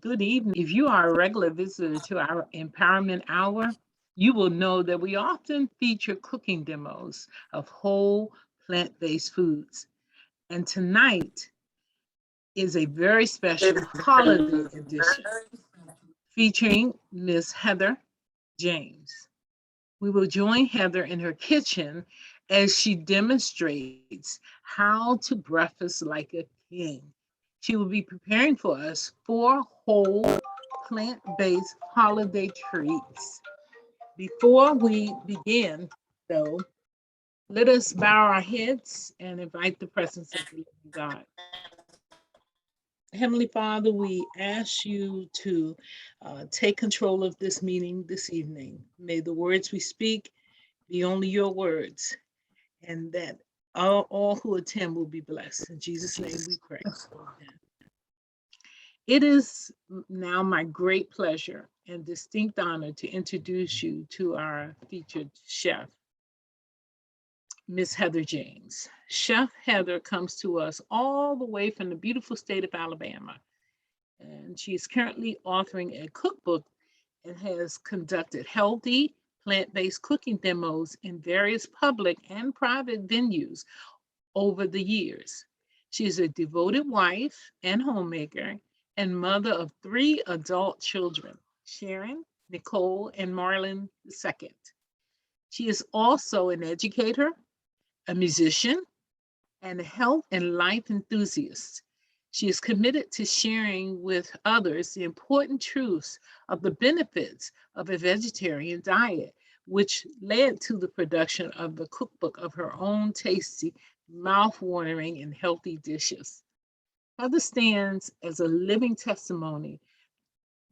Good evening. If you are a regular visitor to our Empowerment Hour, you will know that we often feature cooking demos of whole plant based foods. And tonight is a very special holiday edition featuring Miss Heather James. We will join Heather in her kitchen as she demonstrates how to breakfast like a king. She will be preparing for us 4 whole plant-based holiday treats. Before we begin, though, let us bow our heads and invite the presence of the living God. Heavenly Father, we ask you to take control of this meeting this evening. May the words we speak be only your words, and that all who attend will be blessed. In Jesus' name we pray. Amen. It is now my great pleasure and distinct honor to introduce you to our featured chef, Miss Heather James. Chef Heather comes to us all the way from the beautiful state of Alabama, and she is currently authoring a cookbook and has conducted healthy plant-based cooking demos in various public and private venues over the years. She is a devoted wife and homemaker and mother of 3 adult children, Sharon, Nicole, and Marlon II. She is also an educator, a musician, and a health and life enthusiast. She is committed to sharing with others the important truths of the benefits of a vegetarian diet, which led to the production of the cookbook of her own tasty, mouth-watering, and healthy dishes. Heather stands as a living testimony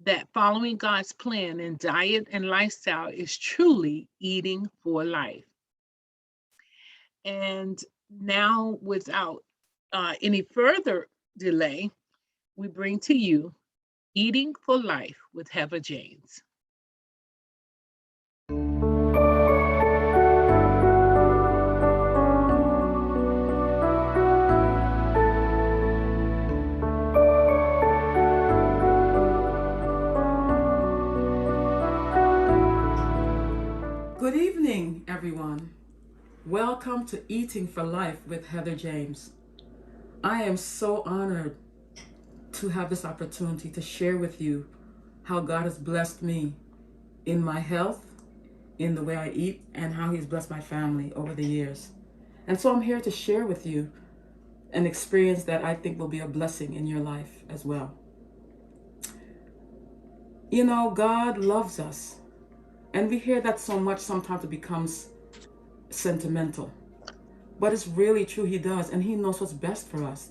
that following God's plan in diet and lifestyle is truly eating for life. And now, without any further delay, we bring to you Eating for Life with Heather James. Good evening, everyone. Welcome to Eating for Life with Heather James. I am so honored to have this opportunity to share with you how God has blessed me in my health, in the way I eat, and how He's blessed my family over the years. And so I'm here to share with you an experience that I think will be a blessing in your life as well. You know, God loves us. And we hear that so much, sometimes it becomes sentimental. But it's really true, He does, and He knows what's best for us.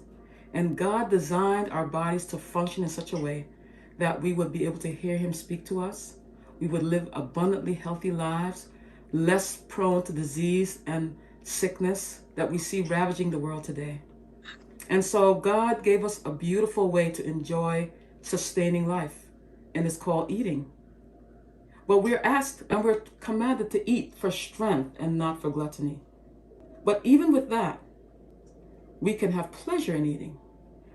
And God designed our bodies to function in such a way that we would be able to hear Him speak to us. We would live abundantly healthy lives, less prone to disease and sickness that we see ravaging the world today. And so God gave us a beautiful way to enjoy sustaining life, and it's called eating. But we're asked and we're commanded to eat for strength and not for gluttony. But even with that, we can have pleasure in eating.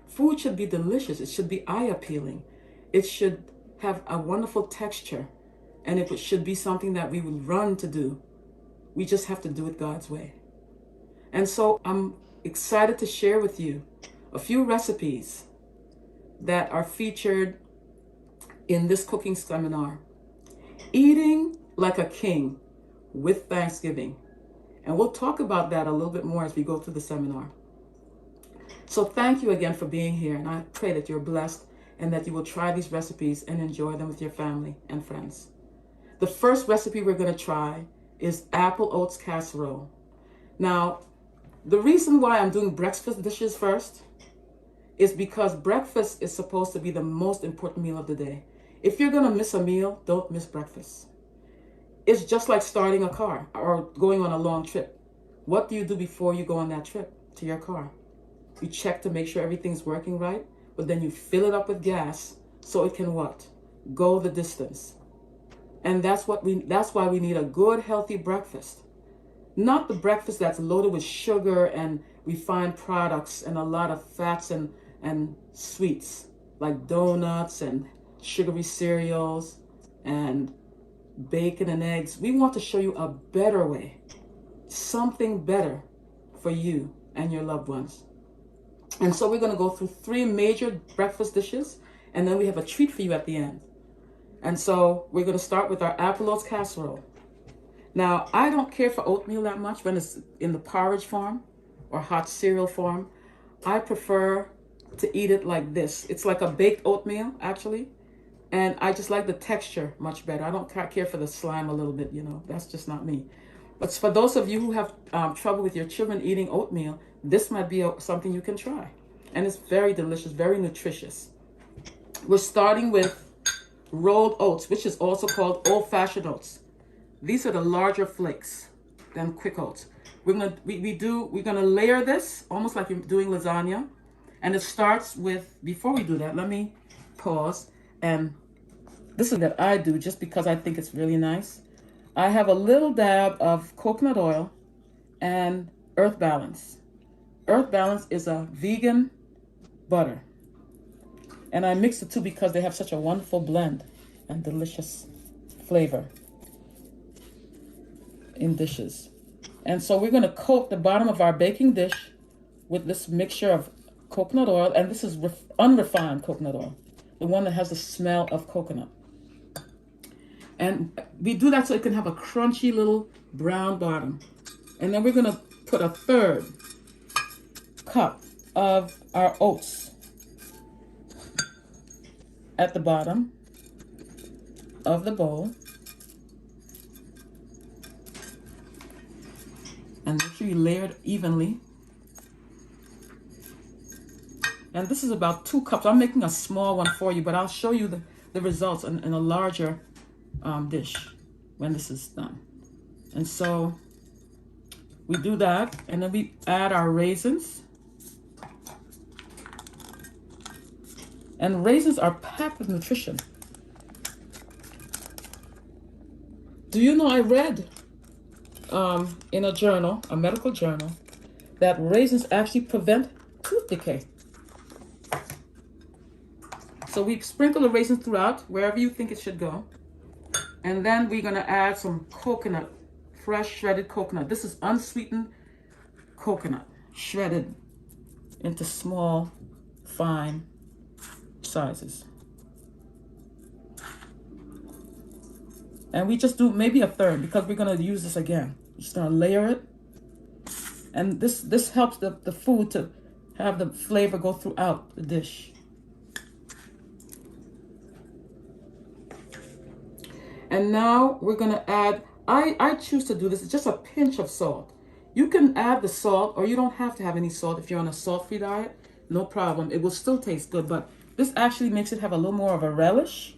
Food should be delicious. It should be eye-appealing. It should have a wonderful texture. And it should be something that we would run to do. We just have to do it God's way. And so I'm excited to share with you a few recipes that are featured in this cooking seminar. Eating like a king with Thanksgiving. And we'll talk about that a little bit more as we go through the seminar. So thank you again for being here, and I pray that you're blessed and that you will try these recipes and enjoy them with your family and friends. The first recipe we're going to try is apple oats casserole. Now, the reason why I'm doing breakfast dishes first is because breakfast is supposed to be the most important meal of the day. If you're going to miss a meal, don't miss breakfast. It's just like starting a car or going on a long trip. What do you do before you go on that trip to your car? You check to make sure everything's working right, but then you fill it up with gas so it can what? Go the distance. And that's why we need a good, healthy breakfast. Not the breakfast that's loaded with sugar and refined products and a lot of fats and sweets, like donuts and sugary cereals and bacon and eggs. We want to show you a better way, something better for you and your loved ones. And so we're going to go through 3 major breakfast dishes, and then we have a treat for you at the end. And so we're going to start with our apple oats casserole. Now, I don't care for oatmeal that much when it's in the porridge form or hot cereal form. I prefer to eat it like this. It's like a baked oatmeal, actually. And I just like the texture much better. I don't care for the slime a little bit, you know. That's just not me. But for those of you who have trouble with your children eating oatmeal, this might be something you can try. And it's very delicious, very nutritious. We're starting with rolled oats, which is also called old-fashioned oats. These are the larger flakes than quick oats. We're gonna layer this almost like you're doing lasagna. And it starts with, before we do that, let me pause. And this is that I do just because I think it's really nice. I have a little dab of coconut oil and Earth Balance. Earth Balance is a vegan butter. And I mix the two because they have such a wonderful blend and delicious flavor in dishes. And so we're going to coat the bottom of our baking dish with this mixture of coconut oil, and this is unrefined coconut oil, the one that has the smell of coconut. And we do that so it can have a crunchy little brown bottom. And then we're going to put a 1/3 cup of our oats at the bottom of the bowl. And make sure you layer it evenly. And this is about 2 cups. I'm making a small one for you, but I'll show you the results in a larger dish when this is done. And so we do that, and then we add our raisins. And raisins are packed with nutrition. Do you know I read in a journal, a medical journal, that raisins actually prevent tooth decay. So we sprinkle the raisins throughout, wherever you think it should go. And then we're going to add some coconut, fresh shredded coconut. This is unsweetened coconut, shredded into small, fine sizes. And we just do maybe a 1/3 because we're going to use this again. Just going to layer it. And this helps the food to have the flavor go throughout the dish. And now we're going to add, I choose to do this, it's just a pinch of salt. You can add the salt, or you don't have to have any salt if you're on a salt-free diet. No problem. It will still taste good, but this actually makes it have a little more of a relish.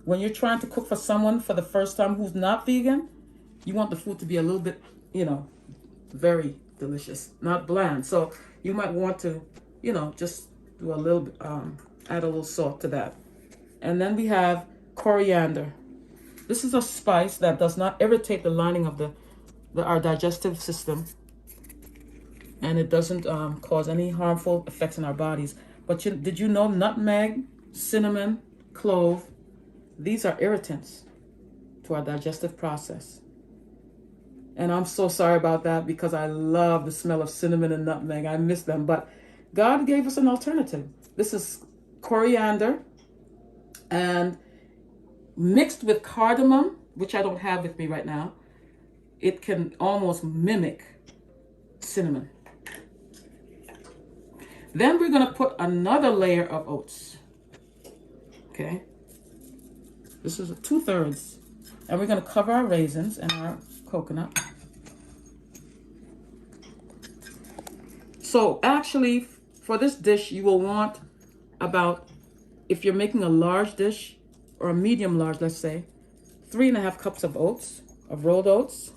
When you're trying to cook for someone for the first time who's not vegan, you want the food to be a little bit, you know, very delicious, not bland. So you might want to, you know, just do a little bit, add a little salt to that. And then we have coriander. This is a spice that does not irritate the lining of our digestive system, and it doesn't cause any harmful effects in our bodies. But did you know nutmeg, cinnamon, clove, these are irritants to our digestive process. And I'm so sorry about that because I love the smell of cinnamon and nutmeg. I miss them, but God gave us an alternative. This is coriander and mixed with cardamom, which I don't have with me right now. It can almost mimic cinnamon. Then we're going to put another layer of oats. Okay. This is 2/3. And we're going to cover our raisins and our coconut. So actually, for this dish, you will want about, if you're making a large dish, or a medium large, let's say, 3.5 cups of oats, of rolled oats,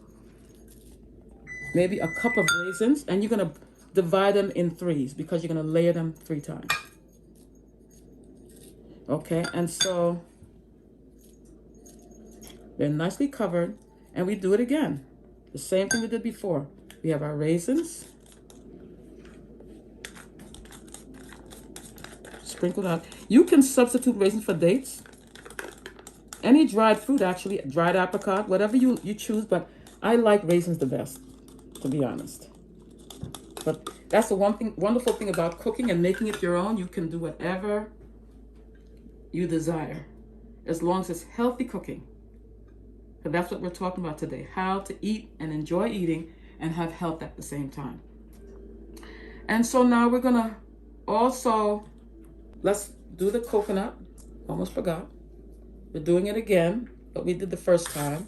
maybe a cup of raisins, and you're going to divide them in 3s because you're going to layer them 3 times. Okay, and so they're nicely covered, and we do it again. The same thing we did before. We have our raisins. sprinkle that. You can substitute raisins for dates. Any dried fruit, actually, dried apricot, whatever you choose, but I like raisins the best, to be honest. But that's the wonderful thing about cooking and making it your own. You can do whatever you desire, as long as it's healthy cooking. But that's what we're talking about today, how to eat and enjoy eating and have health at the same time. And so now we're gonna also, let's do the coconut. Almost forgot. We're doing it again, but we did the first time.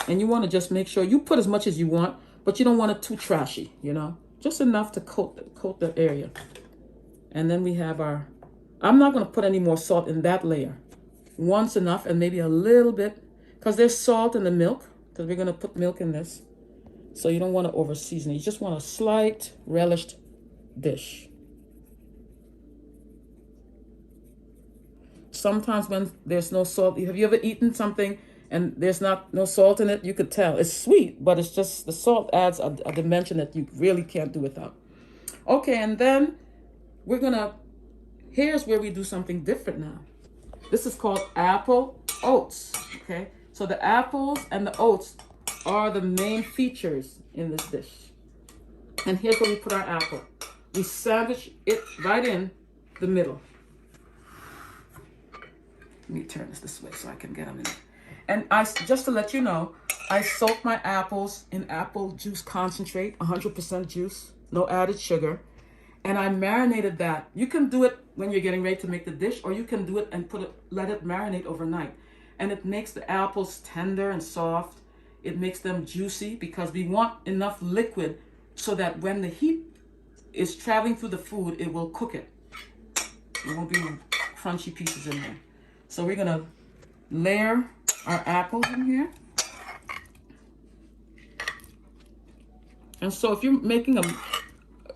And you want to just make sure you put as much as you want, but you don't want it too trashy, you know, just enough to coat the area. And then we have our, I'm not going to put any more salt in that layer. Once enough, and maybe a little bit, because there's salt in the milk, because we're going to put milk in this. So you don't want to over season it. You just want a slight relished dish. Sometimes when there's no salt, have you ever eaten something and there's no salt in it? You could tell it's sweet, but it's just the salt adds a dimension that you really can't do without. Okay, and then we're gonna, here's where we do something different now. This is called apple oats. Okay, so the apples and the oats are the main features in this dish. And here's where we put our apple. We sandwich it right in the middle. Let me turn this way so I can get them in. And just to let you know, I soak my apples in apple juice concentrate, 100% juice, no added sugar. And I marinated that. You can do it when you're getting ready to make the dish, or you can do it and let it marinate overnight. And it makes the apples tender and soft. It makes them juicy because we want enough liquid so that when the heat is traveling through the food, it will cook it. There won't be crunchy pieces in there. So we're gonna layer our apples in here. And so if you're making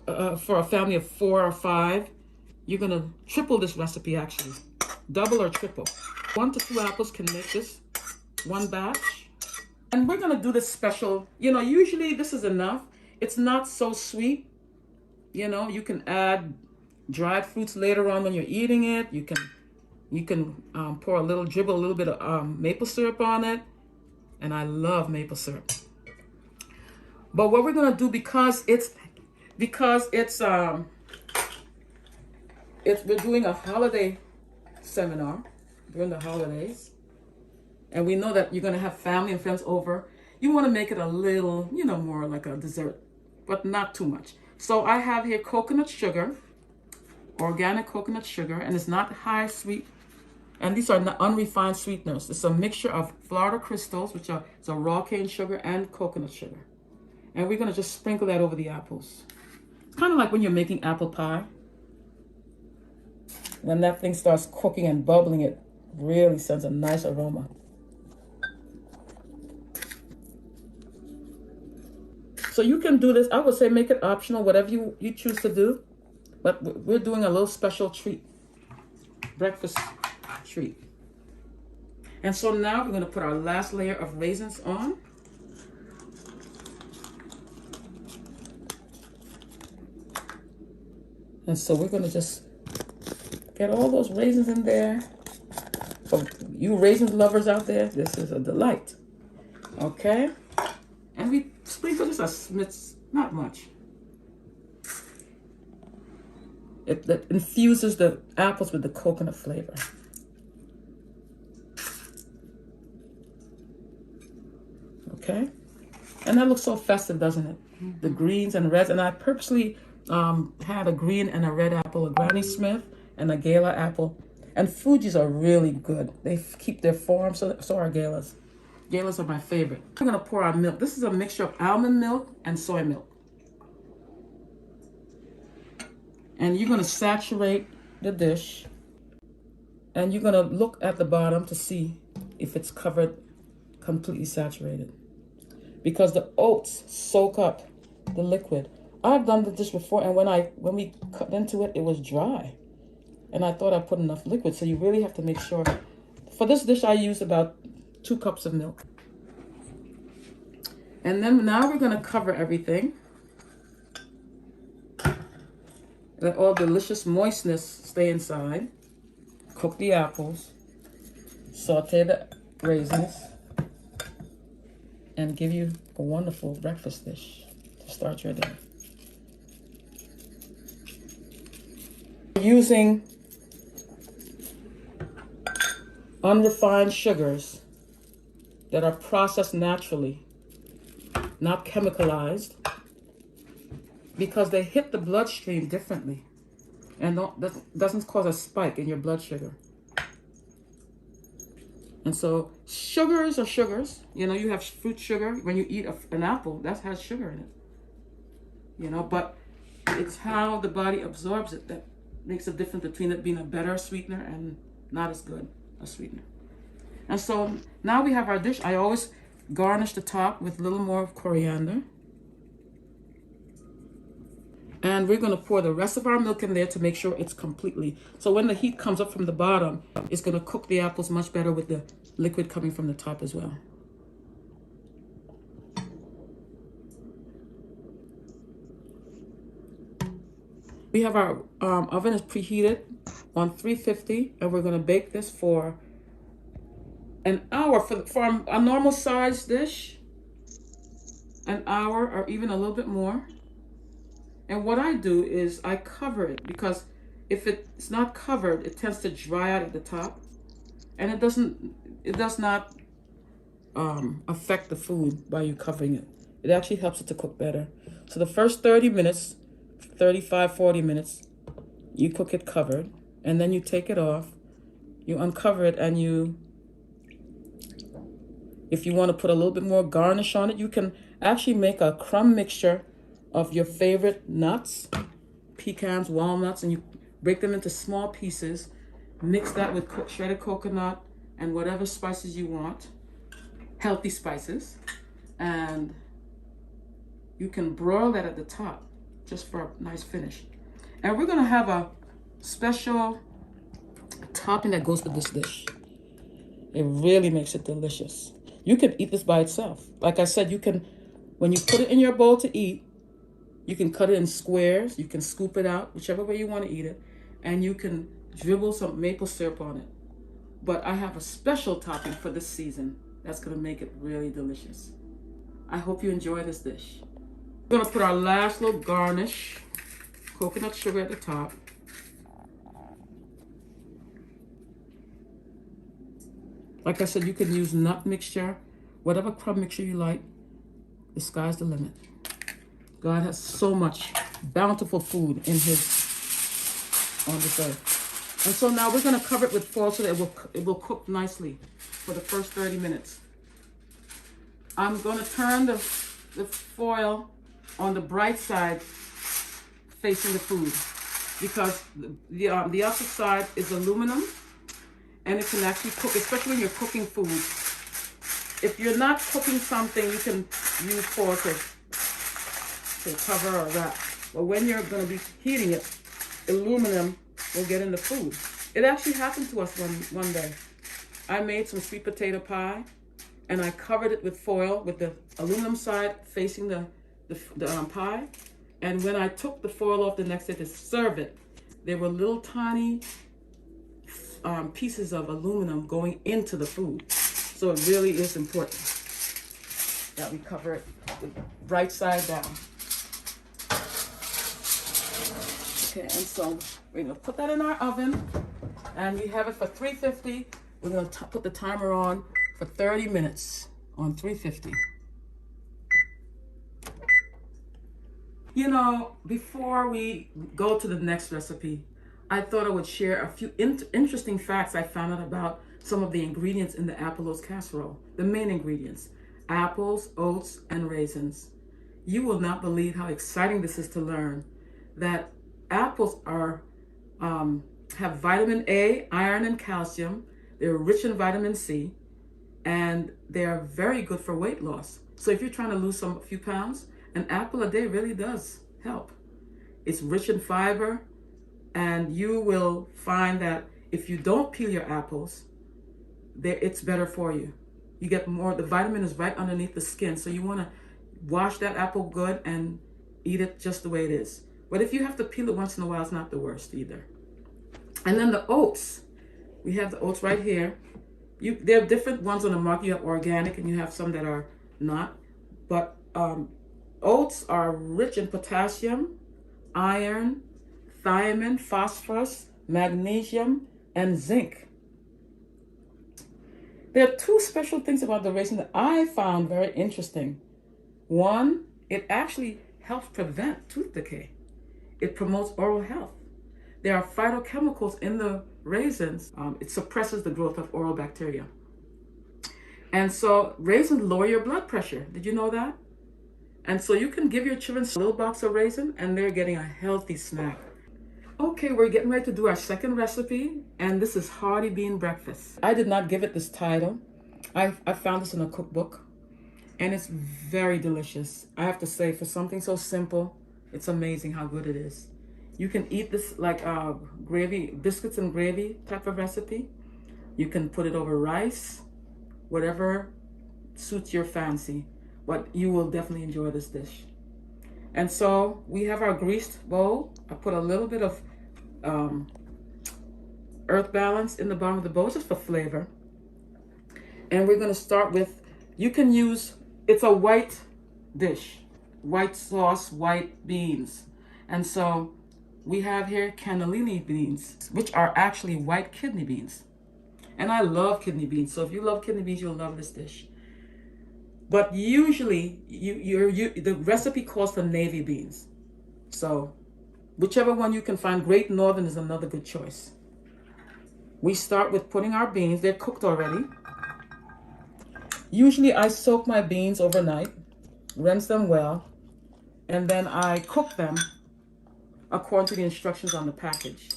for a family of 4 or 5, you're gonna triple this recipe actually. Double or triple. 1 to 2 apples can make this one batch. And we're gonna do this special, you know, usually this is enough. It's not so sweet. You know, you can add dried fruits later on when you're eating it. You can pour a little bit of maple syrup on it. And I love maple syrup. But what we're gonna do, because we're doing a holiday seminar during the holidays, and we know that you're gonna have family and friends over. You want to make it a little, you know, more like a dessert, but not too much. So I have here coconut sugar, organic coconut sugar, and it's not high sweet. And these are unrefined sweeteners. It's a mixture of Florida crystals, which are a raw cane sugar, and coconut sugar. And we're gonna just sprinkle that over the apples. Kind of like when you're making apple pie. When that thing starts cooking and bubbling, it really sends a nice aroma. So you can do this. I would say make it optional, whatever you choose to do. But we're doing a little special treat. Breakfast treat. And so now we're going to put our last layer of raisins on. And so we're going to just get all those raisins in there. For you raisins lovers out there, this is a delight. Okay? And we sprinkle just a smidge, not much. That infuses the apples with the coconut flavor. Okay? And that looks so festive, doesn't it? Mm-hmm. The greens and reds. And I purposely had a green and a red apple, a Granny Smith and a Gala apple. And Fuji's are really good. They keep their form, so are Galas. Galas are my favorite. We're gonna pour our milk. This is a mixture of almond milk and soy milk. And you're gonna saturate the dish. And you're gonna look at the bottom to see if it's covered, completely saturated. Because the oats soak up the liquid. I've done the dish before, and when we cut into it, it was dry. And I thought I put enough liquid, so you really have to make sure. For this dish, I used about 2 cups of milk. And then now we're going to cover everything. Let all delicious moistness stay inside. Cook the apples. Saute the raisins. And give you a wonderful breakfast dish to start your day. Using unrefined sugars that are processed naturally, not chemicalized, because they hit the bloodstream differently and doesn't cause a spike in your blood sugar. And so sugars are sugars. You know, you have fruit sugar. When you eat an apple, that has sugar in it. You know, but it's how the body absorbs it that makes a difference between it being a better sweetener and not as good a sweetener. And so now we have our dish. I always garnish the top with a little more coriander. And we're going to pour the rest of our milk in there to make sure it's completely. So when the heat comes up from the bottom, it's going to cook the apples much better with the liquid coming from the top as well. We have our oven is preheated on 350, and we're going to bake this for an hour. For a normal size dish, an hour or even a little bit more. And what I do is I cover it, because if it's not covered, it tends to dry out at the top, and it does not affect the food by you covering it. It actually helps it to cook better. So the first 30 minutes, 35, 40 minutes, you cook it covered, and then you take it off, you uncover it, and if you want to put a little bit more garnish on it, you can actually make a crumb mixture of your favorite nuts, pecans, walnuts, and you break them into small pieces. Mix that with shredded coconut and whatever spices you want, healthy spices, and you can broil that at the top just for a nice finish. And we're gonna have a special topping that goes with this dish. It really makes it delicious. You can eat this by itself. Like I said, you can, when you put it in your bowl to eat, you can cut it in squares, you can scoop it out, whichever way you want to eat it, and you can dribble some maple syrup on it. But I have a special topping for this season that's going to make it really delicious. I hope you enjoy this dish. We're going to put our last little garnish, coconut sugar at the top. Like I said, you can use nut mixture, whatever crumb mixture you like. The sky's the limit. God has so much bountiful food on this earth. And so now we're going to cover it with foil so that it will cook nicely for the first 30 minutes. I'm going to turn the foil on the bright side facing the food, because the other side is aluminum, and it can actually cook, especially when you're cooking food. If you're not cooking something, you can use foil to cover or wrap. But when you're going to be heating it, aluminum will get in the food. It actually happened to us one day. I made some sweet potato pie, and I covered it with foil with the aluminum side facing the pie. And when I took the foil off the next day to serve it, there were little tiny pieces of aluminum going into the food. So it really is important that we cover it with right side down. Okay, and so we're going to put that in our oven, and we have it for 350. We're going to put the timer on for 30 minutes on 350. You know, before we go to the next recipe, I thought I would share a few interesting facts I found out about some of the ingredients in the apple oats casserole. The main ingredients: apples, oats, and raisins. You will not believe how exciting this is to learn that apples have vitamin A, iron, and calcium. They're rich in vitamin C, and they're very good for weight loss. So if you're trying to lose a few pounds, an apple a day really does help. It's rich in fiber, and you will find that if you don't peel your apples, it's better for you. You get more, the vitamin is right underneath the skin. So you want to wash that apple good and eat it just the way it is. But if you have to peel it once in a while, it's not the worst either. And then the oats. We have the oats right here. There are different ones on the market. You have organic and you have some that are not. But oats are rich in potassium, iron, thiamine, phosphorus, magnesium, and zinc. There are two special things about the raisin that I found very interesting. One, it actually helps prevent tooth decay. It promotes oral health. There are phytochemicals in the raisins. It suppresses the growth of oral bacteria. And so raisins lower your blood pressure. Did you know that? And so you can give your children a little box of raisin and they're getting a healthy snack. Okay, we're getting ready to do our second recipe, and this is hearty bean breakfast. I did not give it this title. I found this in a cookbook, and it's very delicious. I have to say, for something so simple, it's amazing how good it is. You can eat this like gravy, biscuits and gravy type of recipe. You can put it over rice, whatever suits your fancy, but you will definitely enjoy this dish. And so we have our greased bowl. I put a little bit of earth balance in the bottom of the bowl just for flavor. And we're going to start with, you can use, it's a white dish, white sauce, white beans. And so we have here cannellini beans, which are actually white kidney beans. And I love kidney beans. So if you love kidney beans, you'll love this dish. But usually the recipe calls for navy beans. So whichever one you can find, Great Northern is another good choice. We start with putting our beans, they're cooked already. Usually I soak my beans overnight, rinse them well, and then I cook them according to the instructions on the package.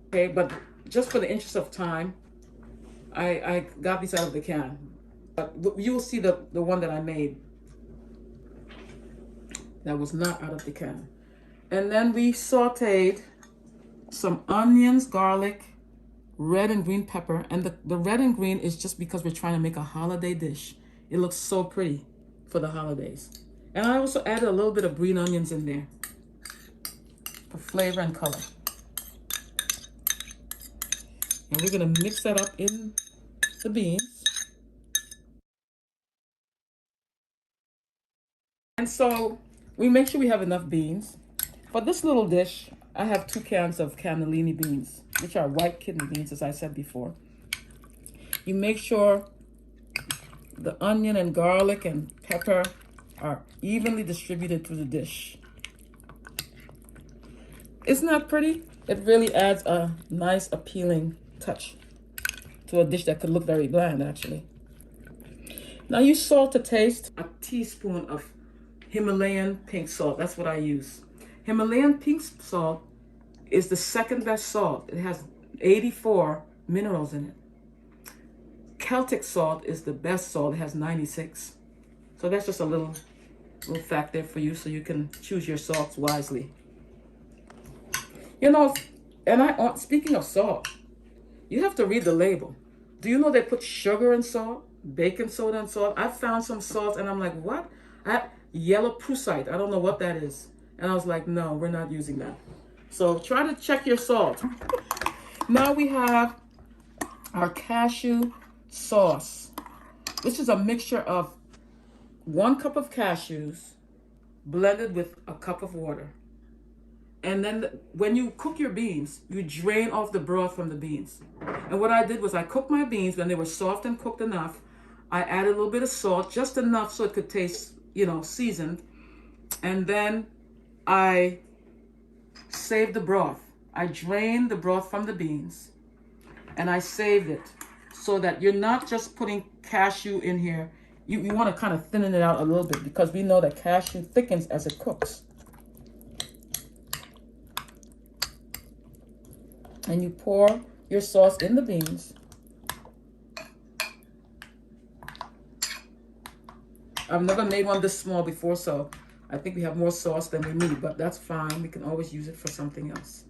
Okay, but just for the interest of time, I got these out of the can. But you will see the one that I made that was not out of the can. And then we sauteed some onions, garlic, red and green pepper. And the red and green is just because we're trying to make a holiday dish. It looks so pretty for the holidays. And I also added a little bit of green onions in there for flavor and color. And we're going to mix that up in the beans. And so we make sure we have enough beans. For this little dish, I have 2 cans of cannellini beans, which are white kidney beans, as I said before. You make sure the onion and garlic and pepper are evenly distributed through the dish. Isn't that pretty? It really adds a nice, appealing touch to a dish that could look very bland, actually. Now you salt to taste. A teaspoon of Himalayan pink salt. That's what I use. Himalayan pink salt is the second best salt. It has 84 minerals in it. Celtic salt is the best salt. It has 96. So that's just a little fact there for you, so you can choose your salts wisely. You know, and speaking of salt, you have to read the label. Do you know they put sugar in salt, baking soda in salt? I found some salts and I'm like, what? Yellow prussite. I don't know what that is. And I was like, no, we're not using that. So try to check your salt. Now we have our cashew sauce. This is a mixture of 1 cup of cashews blended with a cup of water. And then when you cook your beans, you drain off the broth from the beans. And what I did was I cooked my beans when they were soft and cooked enough. I added a little bit of salt, just enough so it could taste, seasoned. And then I saved the broth. I drained the broth from the beans and I saved it so that you're not just putting cashew in here. You want to kind of thin it out a little bit because we know that cashew thickens as it cooks. And you pour your sauce in the beans. I've never made one this small before, so I think we have more sauce than we need, but that's fine. We can always use it for something else.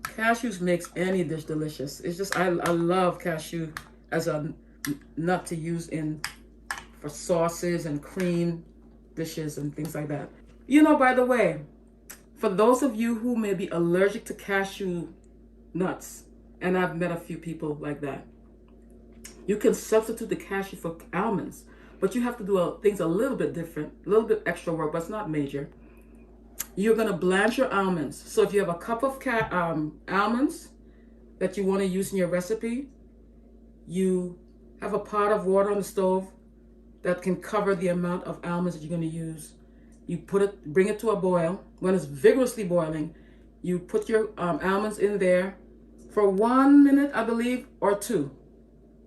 Cashews makes any dish delicious. It's just, I love cashew as a nut to use for sauces and cream dishes and things like that. You know, by the way, for those of you who may be allergic to cashew nuts, and I've met a few people like that, you can substitute the cashew for almonds, but you have to do things a little bit different, a little bit extra work, but it's not major. You're gonna blanch your almonds. So if you have a cup of almonds that you want to use in your recipe, you have a pot of water on the stove that can cover the amount of almonds that you're going to use. You bring it to a boil. When it's vigorously boiling, you put your almonds in there for 1 minute, I believe, or 2.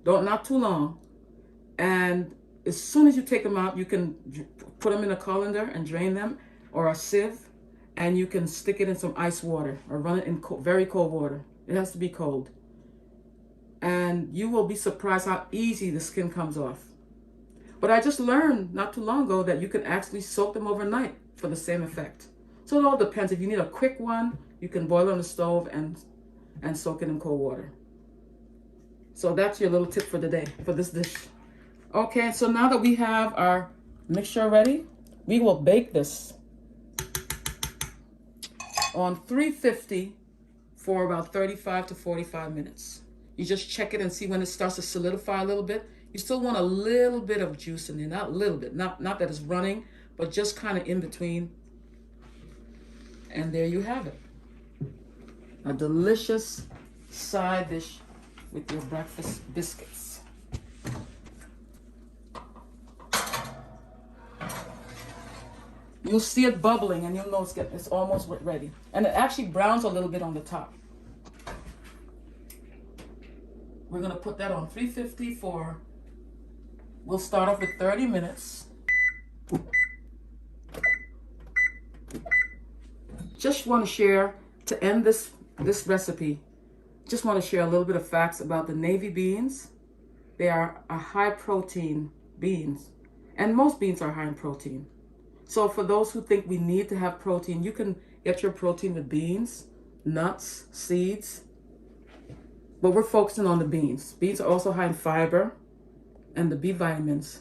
Not too long. And as soon as you take them out, you can put them in a colander and drain them, or a sieve, and you can stick it in some ice water or run it in very cold water. It has to be cold. And you will be surprised how easy the skin comes off. But I just learned not too long ago that you can actually soak them overnight for the same effect. So it all depends. If you need a quick one, you can boil it on the stove and soak it in cold water. So that's your little tip for the day, for this dish. Okay, so now that we have our mixture ready, we will bake this on 350 for about 35 to 45 minutes. You just check it and see when it starts to solidify a little bit. You still want a little bit of juice in there, not a little bit, not that it's running, but just kind of in between. And there you have it. A delicious side dish with your breakfast biscuits. You'll see it bubbling and you'll know it's almost ready. And it actually browns a little bit on the top. We're gonna put that on 350 we'll start off with 30 minutes. Just want to share, to end this recipe, just want to share a little bit of facts about the navy beans. They are a high protein beans, and most beans are high in protein. So for those who think we need to have protein, you can get your protein with beans, nuts, seeds, but we're focusing on the beans. Beans are also high in fiber and the B vitamins,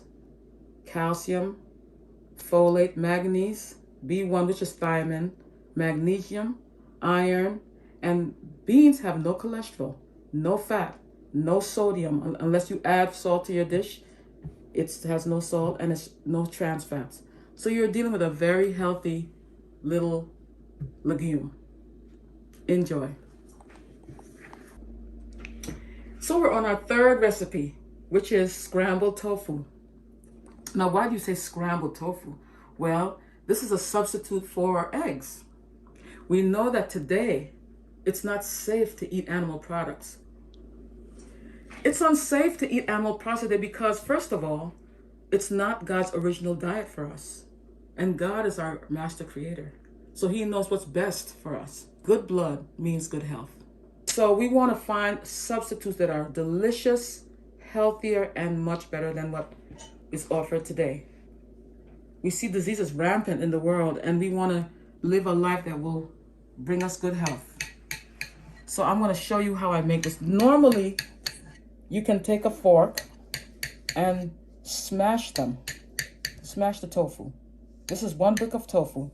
calcium, folate, manganese, B1, which is thiamine, magnesium, iron, and beans have no cholesterol, no fat, no sodium, unless you add salt to your dish. It has no salt and it's no trans fats. So you're dealing with a very healthy little legume. Enjoy. So we're on our third recipe, which is scrambled tofu. Now, why do you say scrambled tofu? Well, this is a substitute for eggs. We know that today it's not safe to eat animal products. It's unsafe to eat animal products today because, first of all, it's not God's original diet for us. And God is our master creator. So he knows what's best for us. Good blood means good health. So we want to find substitutes that are delicious, healthier, and much better than what is offered today. We see diseases rampant in the world, and we want to live a life that will bring us good health. So I'm going to show you how I make this. Normally, you can take a fork and smash the tofu. This is 1 brick of tofu.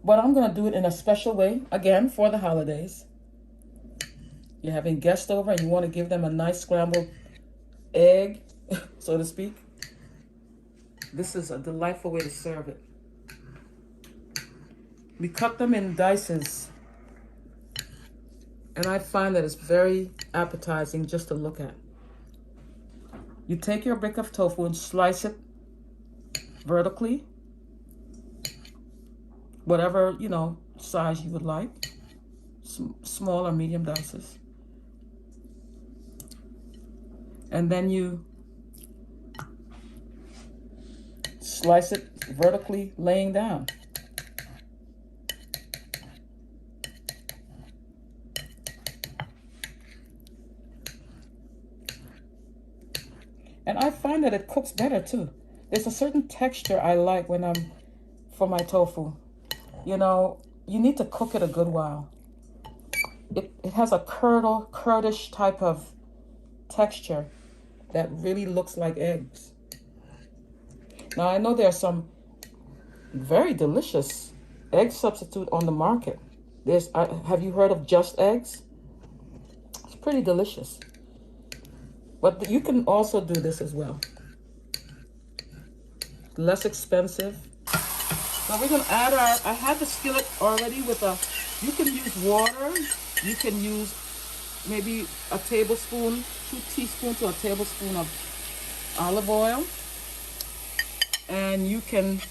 But I'm going to do it in a special way, again, for the holidays. You're having guests over and you want to give them a nice scrambled egg, so to speak. This is a delightful way to serve it. We cut them in dices. And I find that it's very appetizing just to look at. You take your brick of tofu and slice it vertically. Whatever, size you would like. Small or medium dices. And then you slice it vertically, laying down. And I find that it cooks better too. There's a certain texture I like for my tofu. You need to cook it a good while. It has a curdish type of texture. that really looks like eggs. Now I know there are some very delicious egg substitute on the market. Have you heard of Just Eggs? It's pretty delicious. But you can also do this as well. Less expensive. Now we're gonna add I have the skillet already with you can use water, you can use maybe a tablespoon, 2 teaspoons to a tablespoon of olive oil. And you can,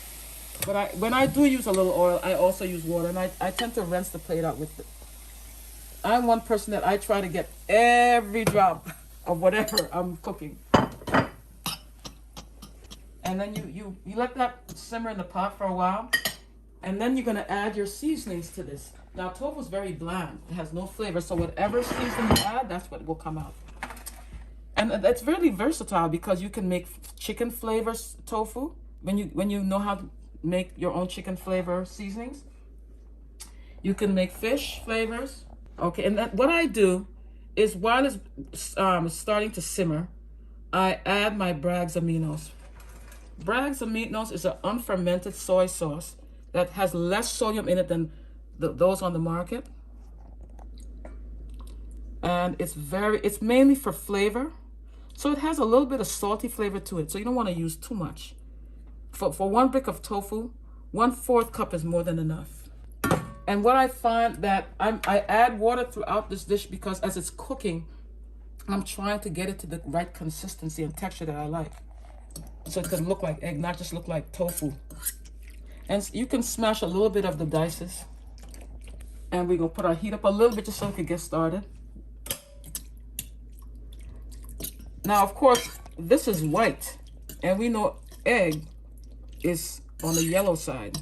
but when I do use a little oil, I also use water, and I tend to rinse the plate out with it. I'm one person that I try to get every drop of whatever I'm cooking. And then you let that simmer in the pot for a while, and then you're gonna add your seasonings to this. Now tofu is very bland; it has no flavor, so whatever seasoning you add, that's what will come out. And it's really versatile because you can make chicken flavors tofu when you know how to make your own chicken flavor seasonings. You can make fish flavors. Okay, and what I do is while it's starting to simmer, I add my Bragg's Aminos. Bragg's Aminos is an unfermented soy sauce that has less sodium in it than those on the market. And it's mainly for flavor. So it has a little bit of salty flavor to it. So you don't want to use too much. For 1 brick of tofu, 1/4 cup is more than enough. And what I find that I add water throughout this dish because as it's cooking, I'm trying to get it to the right consistency and texture that I like. So it can look like egg, not just look like tofu. And you can smash a little bit of the dices. And we're going to put our heat up a little bit just so we can get started. Now, of course, this is white. And we know egg is on the yellow side.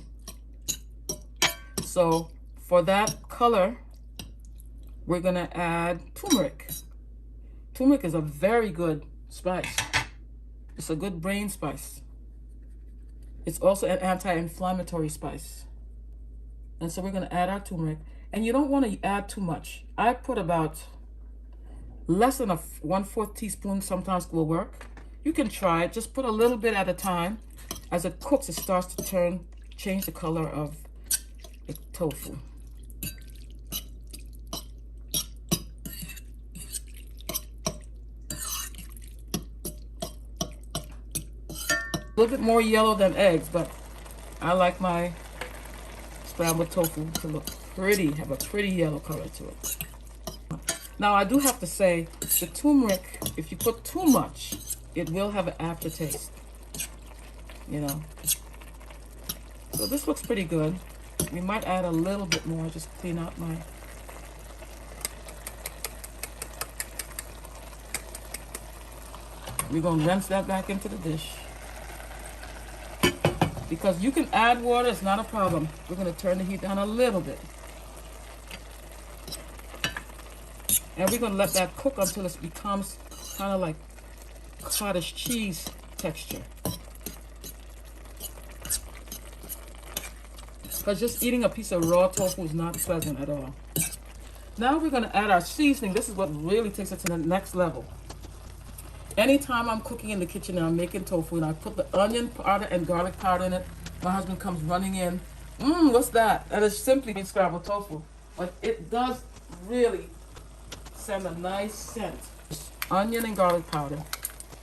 So for that color, we're going to add turmeric. Turmeric is a very good spice. It's a good brain spice. It's also an anti-inflammatory spice. And so we're going to add our turmeric. And you don't want to add too much. I put about less than 1/4 teaspoon sometimes will work. You can try it. Just put a little bit at a time. As it cooks, it starts to change the color of the tofu. A little bit more yellow than eggs, but I like my scrambled tofu to look pretty, have a pretty yellow color to it. Now I do have to say, the turmeric, if you put too much, it will have an aftertaste, you know. So this looks pretty good. We might add a little bit more, just clean out my... We're going to rinse that back into the dish. Because you can add water, it's not a problem. We're going to turn the heat down a little bit. And we're going to let that cook until it becomes kind of like cottage cheese texture. Because just eating a piece of raw tofu is not pleasant at all. Now we're going to add our seasoning. This is what really takes it to the next level. Anytime I'm cooking in the kitchen and I'm making tofu and I put the onion powder and garlic powder in it, my husband comes running in. What's that? And it's simply scrambled tofu. But it does really send a nice scent. Onion and garlic powder.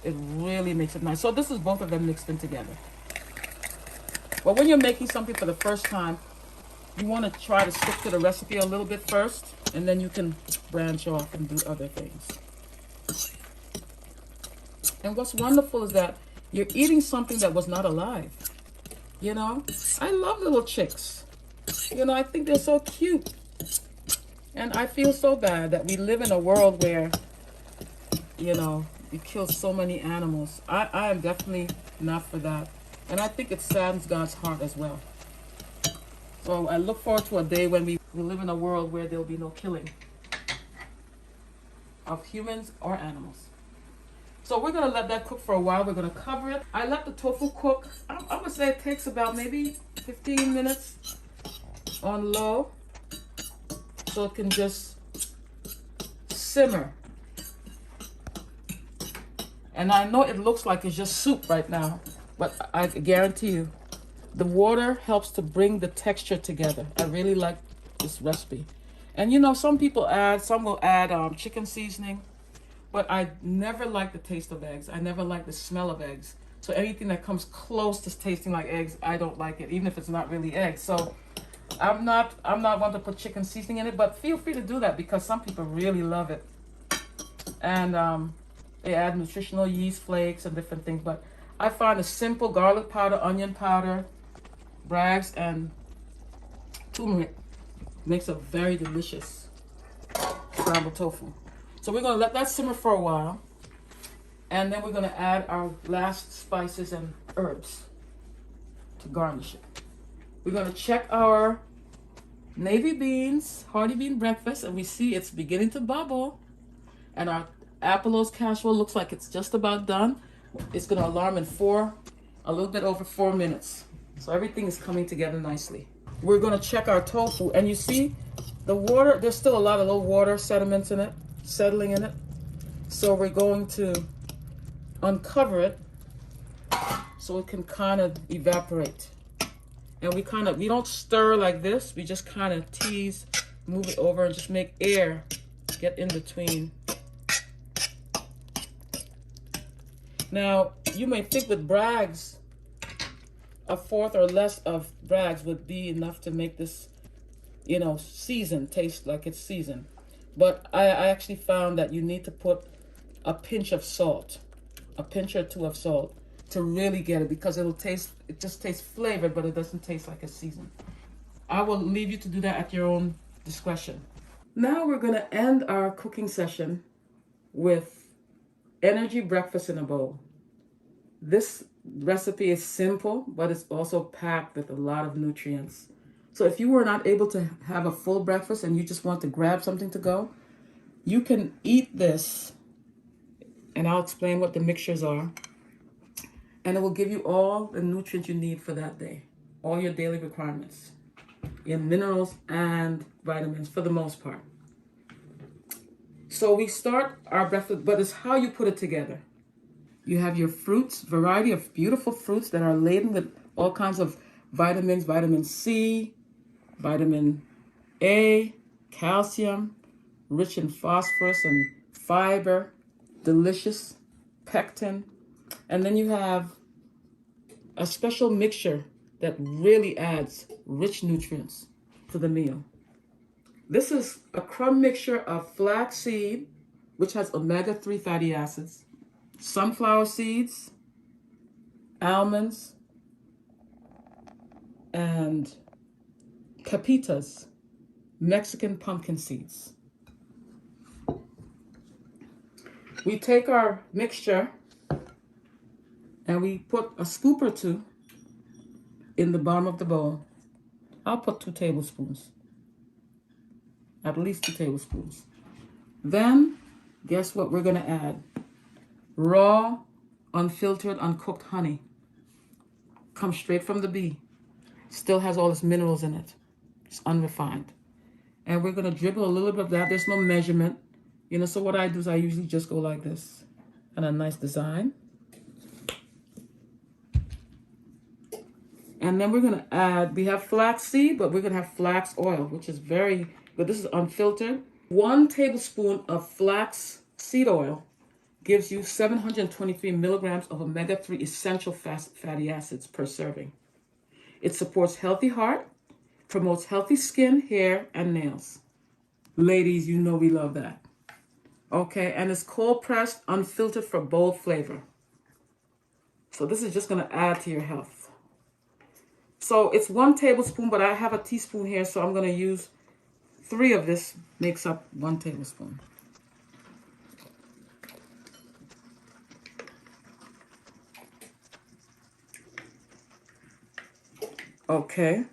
It really makes it nice. So this is both of them mixed in together. But when you're making something for the first time, you want to try to stick to the recipe a little bit first, and then you can branch off and do other things. And what's wonderful is that you're eating something that was not alive. You know, I love little chicks. You know, I think they're so cute. And I feel so bad that we live in a world where, you know, we kill so many animals. I am definitely not for that. And I think it saddens God's heart as well. So I look forward to a day when we live in a world where there will be no killing of humans or animals. So we're going to let that cook for a while. We're going to cover it. I let the tofu cook. I'm going to say it takes about maybe 15 minutes on low. So it can just simmer. And I know it looks like it's just soup right now, but I guarantee you, the water helps to bring the texture together. I really like this recipe. And you know, some will add chicken seasoning, but I never like the taste of eggs. I never like the smell of eggs. So anything that comes close to tasting like eggs, I don't like it, even if it's not really eggs. So I'm not one to put chicken seasoning in it, but feel free to do that because some people really love it. And they add nutritional yeast flakes and different things. But I find a simple garlic powder, onion powder, Bragg's, and turmeric makes a very delicious scrambled tofu. So we're gonna let that simmer for a while, and then we're gonna add our last spices and herbs to garnish it. We're gonna check our navy beans, hearty bean breakfast, and we see it's beginning to bubble. And our Apollo's casserole looks like it's just about done. It's gonna alarm in a little bit over 4 minutes. So everything is coming together nicely. We're gonna check our tofu, and you see the water, there's still a lot of little water sediments in it, settling in it. So we're going to uncover it so it can kind of evaporate. And we don't stir like this, we just kind of tease, move it over, and just make air get in between. Now, you may think with Bragg's, a fourth or less of Bragg's would be enough to make this, seasoned, taste like it's seasoned. But I actually found that you need to put a pinch of salt, a pinch or two of salt to really get it, because it just tastes flavored, but it doesn't taste like it's seasoned. I will leave you to do that at your own discretion. Now we're going to end our cooking session with energy breakfast in a bowl. This recipe is simple, but it's also packed with a lot of nutrients. So if you were not able to have a full breakfast and you just want to grab something to go, you can eat this, and I'll explain what the mixtures are. And it will give you all the nutrients you need for that day, all your daily requirements in minerals and vitamins for the most part. So we start our breakfast, but it's how you put it together. You have your fruits, variety of beautiful fruits that are laden with all kinds of vitamins, vitamin C, vitamin A, calcium, rich in phosphorus and fiber, delicious, pectin. And then you have a special mixture that really adds rich nutrients to the meal. This is a crumb mixture of flaxseed, which has omega-3 fatty acids, sunflower seeds, almonds, and pepitas, Mexican pumpkin seeds. We take our mixture and we put a scoop or two in the bottom of the bowl. I'll put 2 tablespoons, at least 2 tablespoons. Then, guess what we're going to add? Raw, unfiltered, uncooked honey. Comes straight from the bee. Still has all its minerals in it. It's unrefined. And we're going to dribble a little bit of that. There's no measurement. So what I do is I usually just go like this. And a nice design. And then we're going to add, we have flax seed, but we're going to have flax oil, which is very good. This is unfiltered. 1 tablespoon of flax seed oil gives you 723 milligrams of omega-3 essential fatty acids per serving. It supports healthy heart, promotes healthy skin, hair, and nails. Ladies, you know we love that. Okay, and it's cold pressed, unfiltered for bold flavor. So this is just going to add to your health. So it's 1 tablespoon, but I have a teaspoon here, so I'm going to use 3 of this, makes up 1 tablespoon. Okay.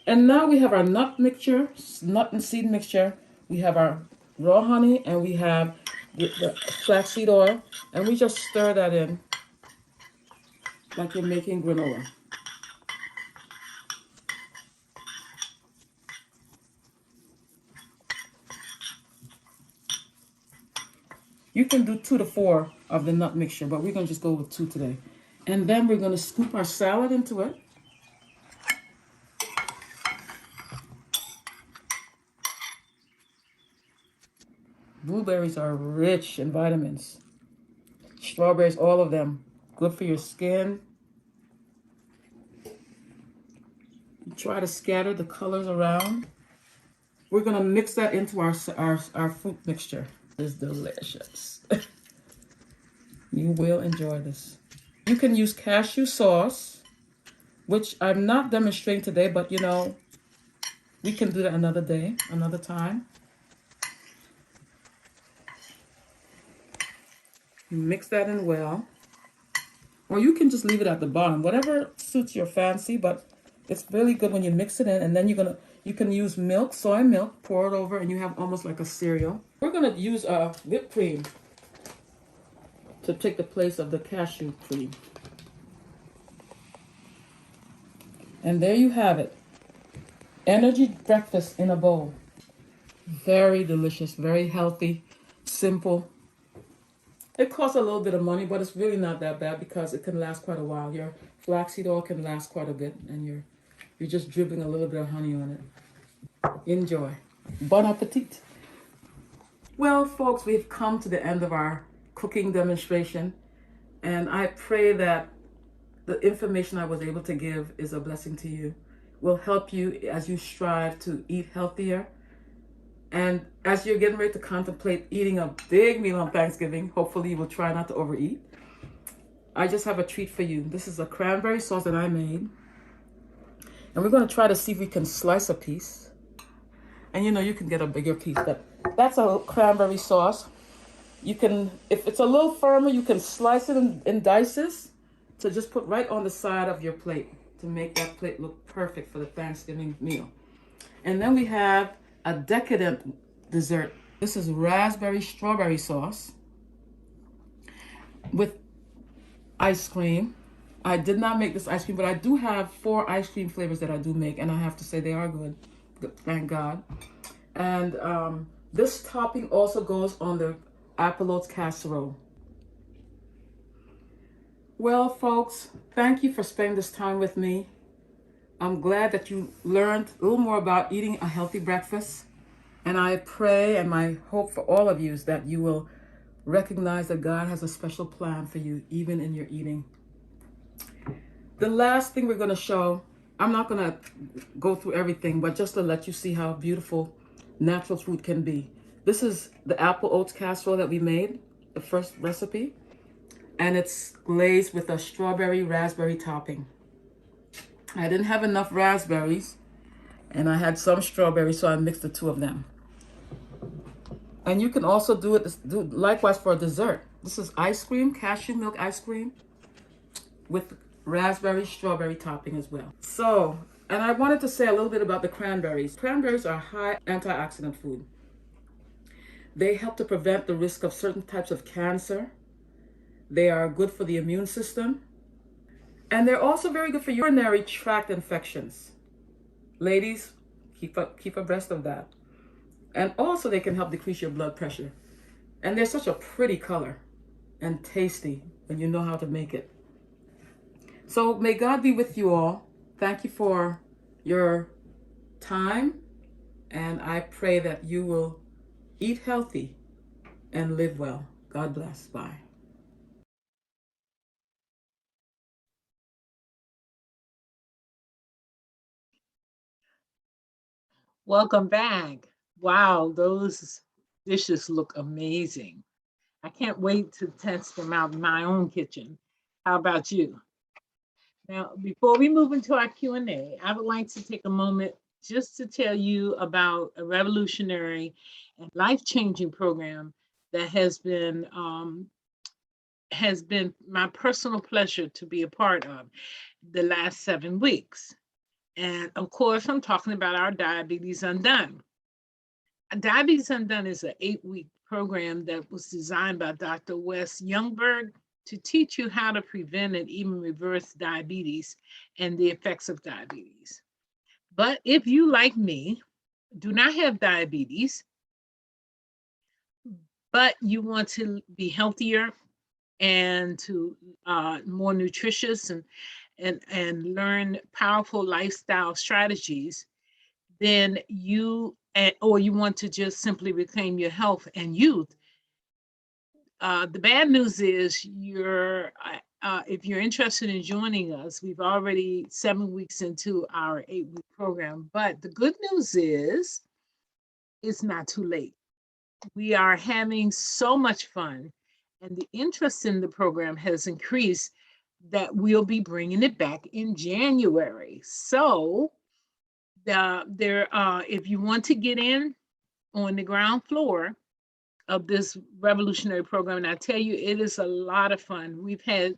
And now we have our nut mixture, nut and seed mixture. We have our raw honey, and we have the flaxseed oil, and we just stir that in like you're making granola. You can do 2 to 4 of the nut mixture, but we're going to just go with 2 today. And then we're going to scoop our salad into it. Blueberries are rich in vitamins. Strawberries, all of them, good for your skin. Try to scatter the colors around. We're gonna mix that into our fruit mixture. It's delicious. You will enjoy this. You can use cashew sauce, which I'm not demonstrating today, but you know, we can do that another day, another time. Mix that in well. Or you can just leave it at the bottom, whatever suits your fancy, but it's really good when you mix it in, and then you can use milk, soy milk, pour it over, and you have almost like a cereal. We're gonna use whipped cream to take the place of the cashew cream. And there you have it. Energy breakfast in a bowl. Very delicious, very healthy, simple. It costs a little bit of money, but it's really not that bad because it can last quite a while. Your flaxseed oil can last quite a bit, and you're just dripping a little bit of honey on it. Enjoy. Bon appetit. Well, folks, we've come to the end of our cooking demonstration, and I pray that the information I was able to give is a blessing to you, will help you as you strive to eat healthier. And as you're getting ready to contemplate eating a big meal on Thanksgiving, hopefully you will try not to overeat. I just have a treat for you. This is a cranberry sauce that I made. And we're going to try to see if we can slice a piece. And you know, you can get a bigger piece, but that's a cranberry sauce. You can, if it's a little firmer, you can slice it in dices to just put right on the side of your plate to make that plate look perfect for the Thanksgiving meal. And then we have a decadent dessert. This is raspberry strawberry sauce with ice cream. I did not make this ice cream, but I do have 4 ice cream flavors that I do make, and I have to say they are good. Thank God. And this topping also goes on the apple oats casserole. Well, folks, thank you for spending this time with me. I'm glad that you learned a little more about eating a healthy breakfast. And I pray, and my hope for all of you is that you will recognize that God has a special plan for you, even in your eating. The last thing we're going to show, I'm not going to go through everything, but just to let you see how beautiful natural food can be. This is the apple oats casserole that we made, the first recipe. And it's glazed with a strawberry raspberry topping. I didn't have enough raspberries, and I had some strawberries, so I mixed the 2 of them. And you can also do likewise for a dessert. This is ice cream, cashew milk ice cream with raspberry strawberry topping as well. So, and I wanted to say a little bit about the cranberries. Cranberries are high antioxidant food. They help to prevent the risk of certain types of cancer. They are good for the immune system. And they're also very good for urinary tract infections. Ladies, keep abreast of that. And also they can help decrease your blood pressure. And they're such a pretty color and tasty when you know how to make it. So may God be with you all. Thank you for your time. And I pray that you will eat healthy and live well. God bless. Bye. Welcome back. Wow, those dishes look amazing. I can't wait to test them out in my own kitchen. How about you? Now, before we move into our Q&A, I would like to take a moment just to tell you about a revolutionary and life-changing program that has been my personal pleasure to be a part of the last 7 weeks. And of course, I'm talking about our Diabetes Undone. Diabetes Undone is an 8-week program that was designed by Dr. Wes Youngberg to teach you how to prevent and even reverse diabetes and the effects of diabetes. But if you, like me, do not have diabetes, but you want to be healthier and to more nutritious and learn powerful lifestyle strategies, then or you want to just simply reclaim your health and youth. The bad news is if you're interested in joining us, we've already 7 weeks into our 8-week program. But the good news is it's not too late. We are having so much fun, and the interest in the program has increased that we'll be bringing it back in January. So if you want to get in on the ground floor of this revolutionary program, and I tell you, it is a lot of fun. We've had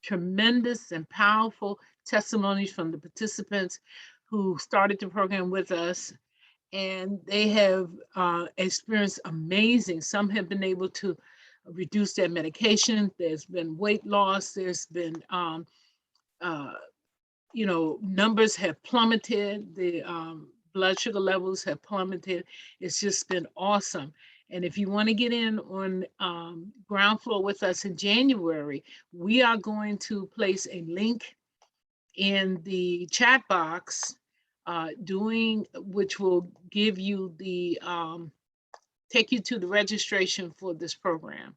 tremendous and powerful testimonies from the participants who started the program with us, and they have experienced amazing. Some have been able to reduce their medication. There's been weight loss. There's been, numbers have plummeted. The blood sugar levels have plummeted. It's just been awesome. And if you want to get in on ground floor with us in January, we are going to place a link in the chat box, which will give you take you to the registration for this program.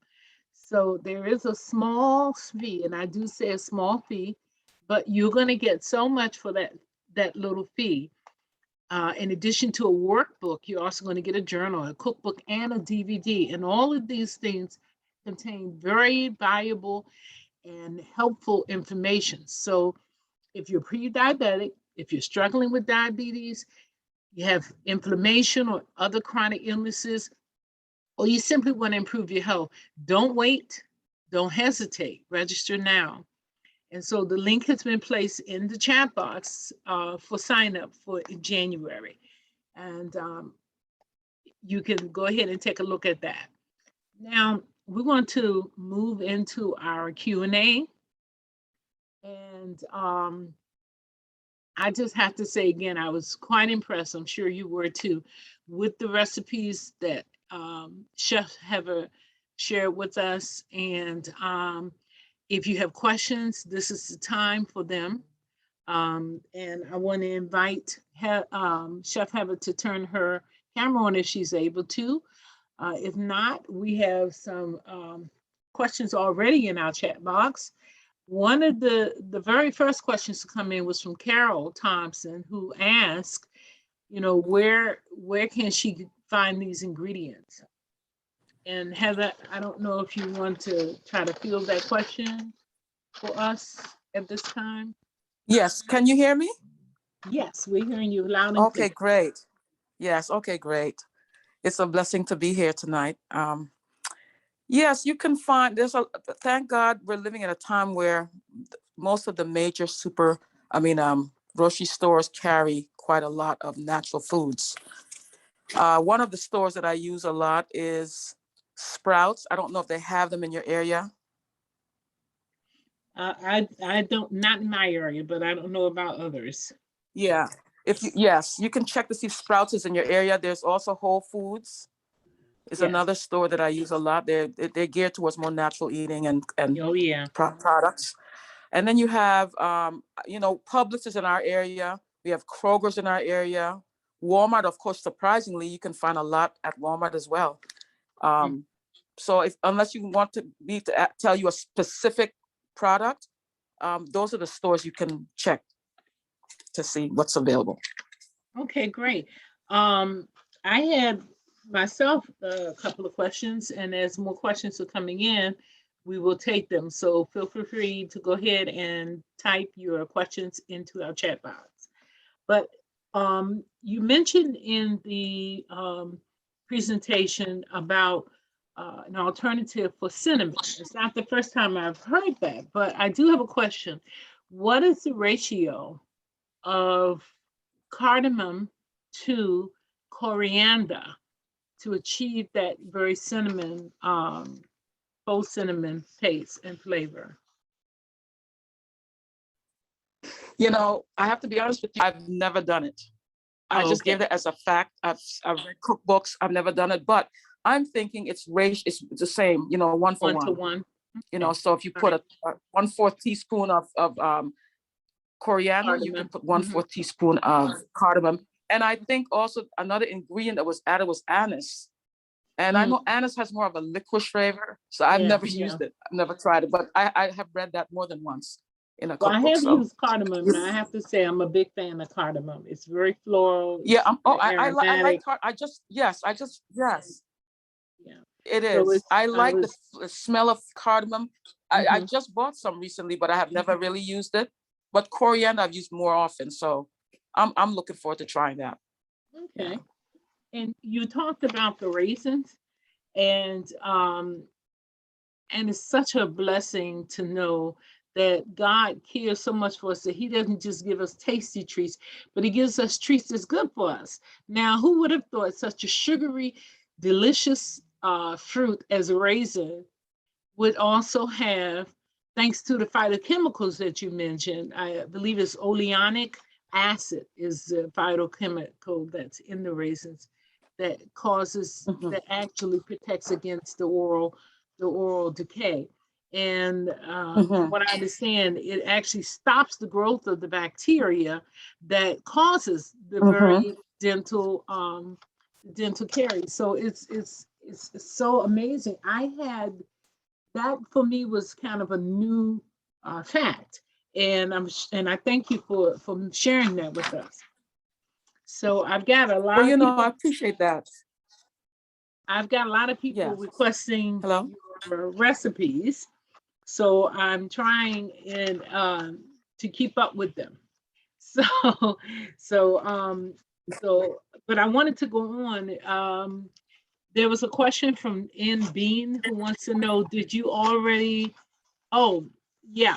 So there is a small fee, and I do say a small fee, but you're going to get so much for that little fee. In addition to a workbook, you're also going to get a journal, a cookbook, and a DVD. And all of these things contain very valuable and helpful information. So if you're pre-diabetic, if you're struggling with diabetes, you have inflammation or other chronic illnesses, or you simply want to improve your health, don't wait, don't hesitate, register now. And so the link has been placed in the chat box for sign up for January. And you can go ahead and take a look at that. Now, we want to move into our Q&A. And I just have to say again, I was quite impressed, I'm sure you were too, with the recipes that Chef Heather shared with us. And if you have questions, this is the time for them. And I want to invite Chef Heather to turn her camera on if she's able to. If not, we have some questions already in our chat box. One of the very first questions to come in was from Carol Thompson, who asked, where can she find these ingredients? And Heather, I don't know if you want to try to field that question for us at this time. Yes, can you hear me? Yes, we're hearing you loud and clear. Okay, great. Yes, okay, great. It's a blessing to be here tonight. Yes, you can find, thank God we're living in a time where most of the major grocery stores carry quite a lot of natural foods. One of the stores that I use a lot is Sprouts. I don't know if they have them in your area. I don't, not in my area, but I don't know about others. Yeah, yes, you can check to see if Sprouts is in your area. There's also Whole Foods. It's another store that I use a lot. They're geared towards more natural eating and oh yeah, products. And then you have Publix is in our area. We have Kroger's in our area. Walmart, of course, surprisingly, you can find a lot at Walmart as well. So unless you want me to tell you a specific product, those are the stores you can check to see what's available. Okay, great. I had myself a couple of questions, and as more questions are coming in, we will take them. So feel free to go ahead and type your questions into our chat box. But you mentioned in the presentation about an alternative for cinnamon. It's not the first time I've heard that, but I do have a question. What is the ratio of cardamom to coriander to achieve that very cinnamon, faux cinnamon taste and flavor? I have to be honest with you, I've never done it. I just gave it as a fact. I've read cookbooks, I've never done it, but I'm thinking it's the same, you know, one for 1 to one. 1. You know, Okay. so if you put a 1/4 teaspoon of coriander, you can Cardamom. put 1/4 teaspoon of cardamom. And I think also another ingredient that was added was anise. And I Mm. know anise has more of a liquid flavor, so I've Yeah, never yeah. used it. I've never tried it, but I have read that more than once in a Well, I cookbook. have So used cardamom, and I have to say I'm a big fan of cardamom. It's very floral. yeah, It's very I aromatic. like yes, yes, Yeah. it So is. it's I I like the was. smell of cardamom. I Mhm. just bought some recently, but I have never really used it. But coriander I've used more often, so I'm looking forward to trying that. Yeah. Okay. And you talked about the raisins, and it's such a blessing to know that God cares so much for us that He doesn't just give us tasty treats, but He gives us treats that's good for us. Now, who would have thought such a sugary, delicious fruit as a raisin would also have, thanks to the phytochemicals that you mentioned, I believe it's oleanic acid is the phytochemical that's in the raisins that causes, Mhm. that actually protects against the oral decay. And from Mhm. what I understand, it actually stops the growth of the bacteria that causes the Mhm. very dental caries. So it's so amazing. I had that for me was kind of a new fact, and and I thank you for sharing that with us. So Well, you know, I appreciate that. I've got a lot of people Yes. requesting Hello. your recipes, so I'm trying and to keep up with them. So so but I wanted to go on. There was a question from N Bean who wants to know, did you already. Oh, yeah,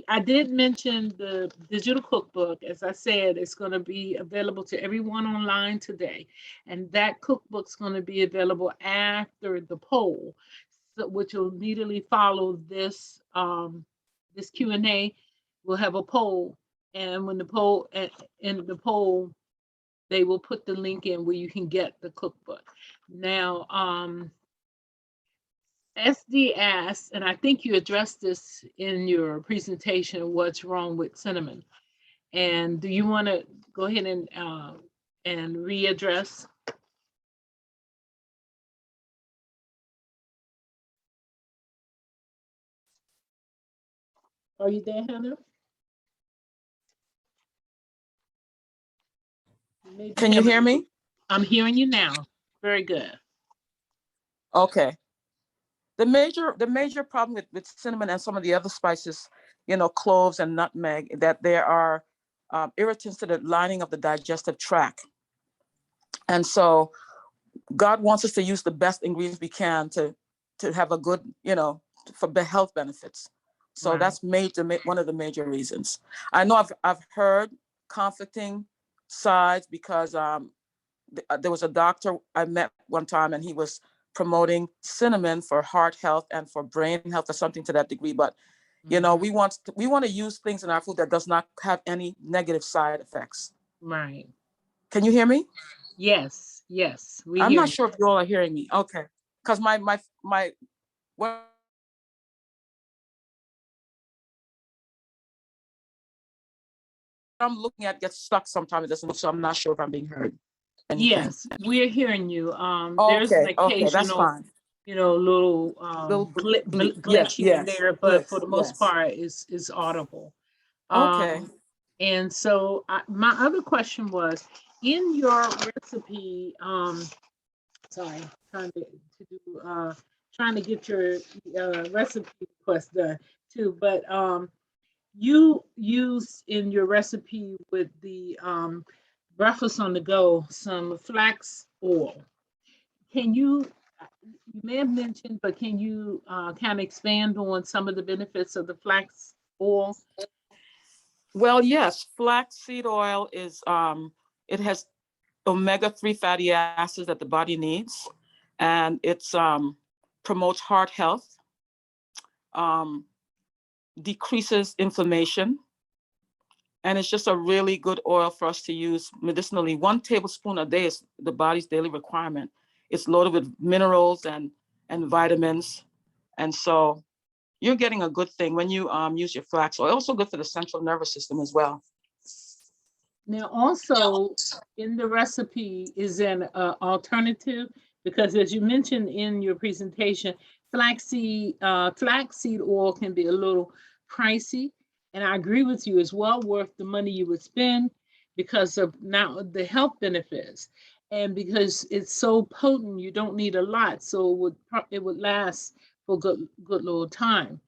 I did mention the digital cookbook. As I said, it's going to be available to everyone online today. And that cookbook's going to be available after the poll, so, which will immediately follow this Q&A. We'll have a poll. And when the poll, in the poll, they will put the link in where you can get the cookbook. Now, SD asked, and I think you addressed this in your presentation, what's wrong with cinnamon? And do you want to go ahead and readdress? Are you there, Heather? Maybe Can you hear me? I'm hearing you now. Very good. Okay. The major problem with cinnamon and some of the other spices, you know, cloves and nutmeg, that there are irritants to the lining of the digestive tract. And so God wants us to use the best ingredients we can to have a good, you know, for the health benefits. So Right. that's one of the major reasons. I know I've heard conflicting sides because there was a doctor I met one time and he was promoting cinnamon for heart health and for brain health or something to that degree. But you know, Mhm. we want to use things in our food that does not have any negative side effects. Right. Can you hear me? Yes. Yes. We I'm hear not you. sure if you all are hearing me. Okay, because my what I'm looking at gets stuck sometimes. It doesn't, so I'm not sure if I'm being heard. Anything. Yes, we're hearing you. There's an Okay, that's occasional, fine. little Little glitch yes, here and yes, there, but for clicks, the most yes. part, is audible. Okay. And so my other question was, in your recipe, sorry, trying to do trying to get your recipe request done too, but you use in your recipe with the breakfast on the go some flax oil. Can you may have mentioned, but can you kind of expand on some of the benefits of the flax oil? Well, yes, flaxseed oil is it has omega-3 fatty acids that the body needs, and it's promotes heart health, um, decreases inflammation, and it's just a really good oil for us to use medicinally. 1 tablespoon a day is the body's daily requirement. It's loaded with minerals and vitamins. And so you're getting a good thing when you use your flax oil. Also good for the central nervous system as well. Now, also in the recipe is an alternative, because as you mentioned in your presentation, flaxseed oil can be a little pricey. And I agree with you, it's well worth the money you would spend because of now the health benefits. And because it's so potent, you don't need a lot. So it would last for good little time.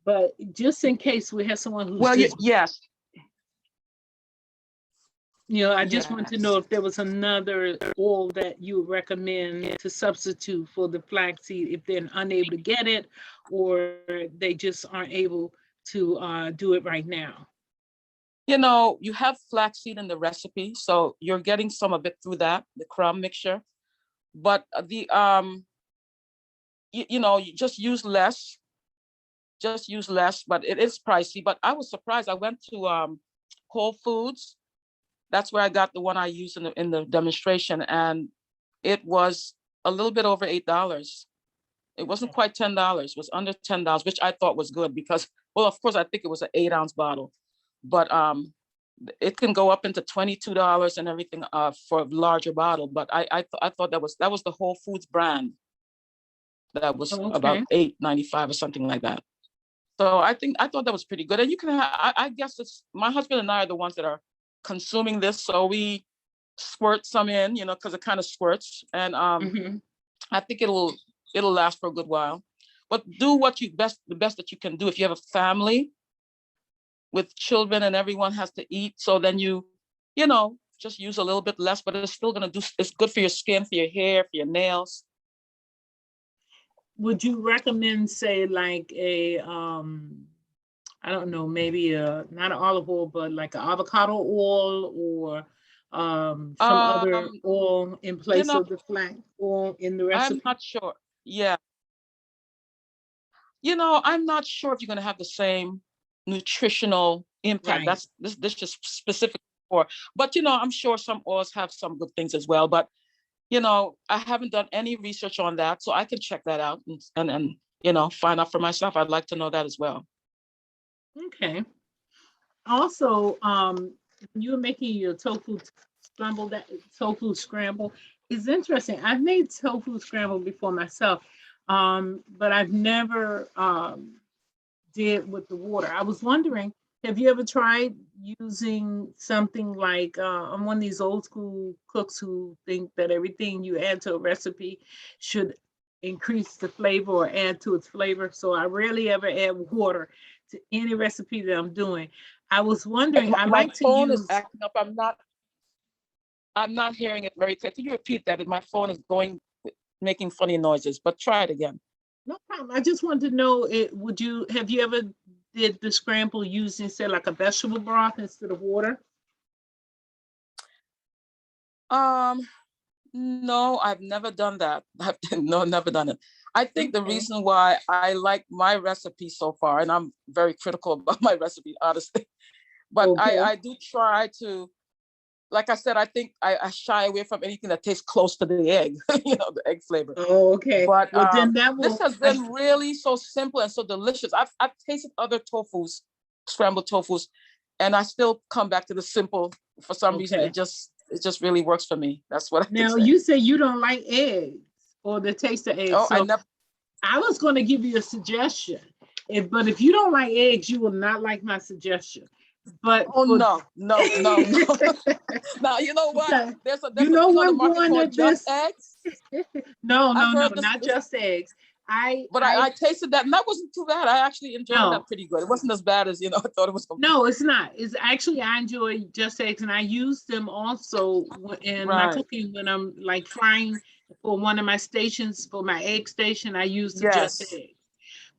But just in case we have someone who's Well, just, yes. I just want to know if there was another oil that you would recommend to substitute for the flaxseed if they're unable to get it or they just aren't able to do it right now. You have flaxseed in the recipe, so you're getting some of it through that, the crumb mixture. But you just use less. But it is pricey. But I was surprised. I went to Whole Foods. That's where I got the one I used in the demonstration, and it was a little bit over $8. It wasn't quite $10. It was under $10, which I thought was good because, well, of course, I think it was an 8-ounce bottle, but it can go up into $22 and everything for a larger bottle. But I thought that was the Whole Foods brand. That was about $8.95 or something like that. So I thought that was pretty good. And you can I guess it's my husband and I are the ones that are consuming this, so we squirt some in, because it kind of squirts, and I think it'll last for a good while. But do the best that you can do. If you have a family with children and everyone has to eat, so then just use a little bit less, but it's still it's good for your skin, for your hair, for your nails. Would you recommend, say, like a I don't know, maybe not an olive oil, but like an avocado oil or some other oil in place of the flax oil in the recipe? I'm not sure. Yeah. I'm not sure if you're going to have the same nutritional impact. Right. This just specific for, but I'm sure some oils have some good things as well. But I haven't done any research on that, so I can check that out and find out for myself. I'd like to know that as well. Okay. Also, you were making your tofu scramble. It's interesting. I've made tofu scramble before myself, but I've never did with the water. I was wondering, have you ever tried using something like I'm one of these old school cooks who think that everything you add to a recipe should increase the flavor or add to its flavor. So I rarely ever add water to any recipe that I'm doing. I was wondering, I like to use. My phone is acting up. I'm not hearing it very clear. Can you repeat that? My phone is making funny noises, but try it again. No problem. I just wanted to know, have you ever did the scramble using, say, like a vegetable broth instead of water? No, I've never done that. Never done it. I think the reason why I like my recipe so far, and I'm very critical about my recipe, honestly, but I do try to, like I said, I think I shy away from anything that tastes close to the egg, the egg flavor. Oh, okay. But well, then this has been really so simple and so delicious. I've tasted other tofus, scrambled tofus, and I still come back to the simple. For some reason, it just really works for me. That's what I Now, you say you don't like eggs or the taste of eggs. Oh, so I was going to give you a suggestion. But if you don't like eggs, you will not like my suggestion. But no. Now you know what? Okay. There's a thing on the market called Just Eggs. No, not Just Eggs. I tasted that, and that wasn't too bad. I actually enjoyed that pretty good. It wasn't as bad as I thought it was going to be. No, it's not. It's actually, I enjoy Just Eggs, and I use them also in my cooking when I'm like frying for one of my stations, for my egg station. I use the Just Eggs.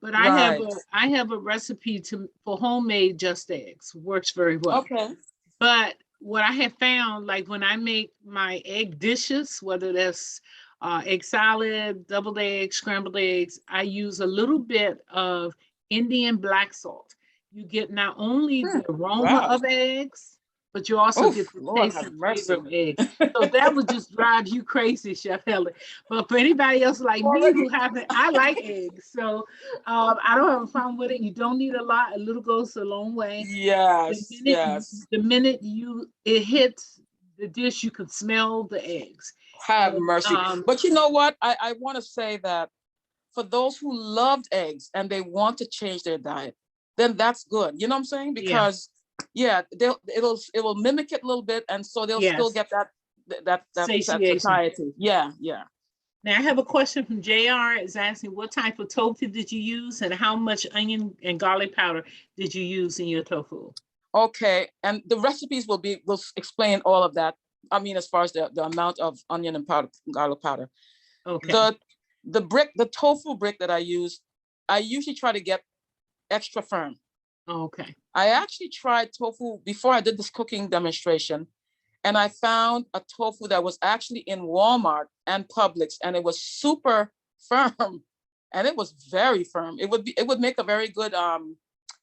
But I have a recipe for homemade Just Eggs. Works very well. Okay. But what I have found, like when I make my egg dishes, whether that's egg salad, deviled eggs, scrambled eggs, I use a little bit of Indian black salt. You get not only the aroma of eggs, but you also Oh, get the Lord taste have and flavor of mercy. eggs. So that would just drive you crazy, Chef Helen. But for anybody else like me Already. who haven't, I like eggs. So I don't have a problem with it. You don't need a lot. A little goes a long way. Yes, yes. The minute it hits the dish, you can smell the eggs. Have And mercy. But you know what? I want to say that for those who loved eggs and they want to change their diet, then that's good. You know what I'm saying? yeah, Because it will mimic it a little bit, and so they'll still yes, get that satiation. satiety. Yeah, yeah. Now I have a question from JR. Is asking what type of tofu did you use and how much onion and garlic powder did you use in your tofu? Okay, and the recipes will explain all of that. I mean, as far as the amount of onion and powder, garlic powder. Okay. The tofu brick that I use, I usually try to get extra firm. Okay. I actually tried tofu before I did this cooking demonstration, and I found a tofu that was actually in Walmart and Publix, and it was super firm, and it was very firm. It would make a very good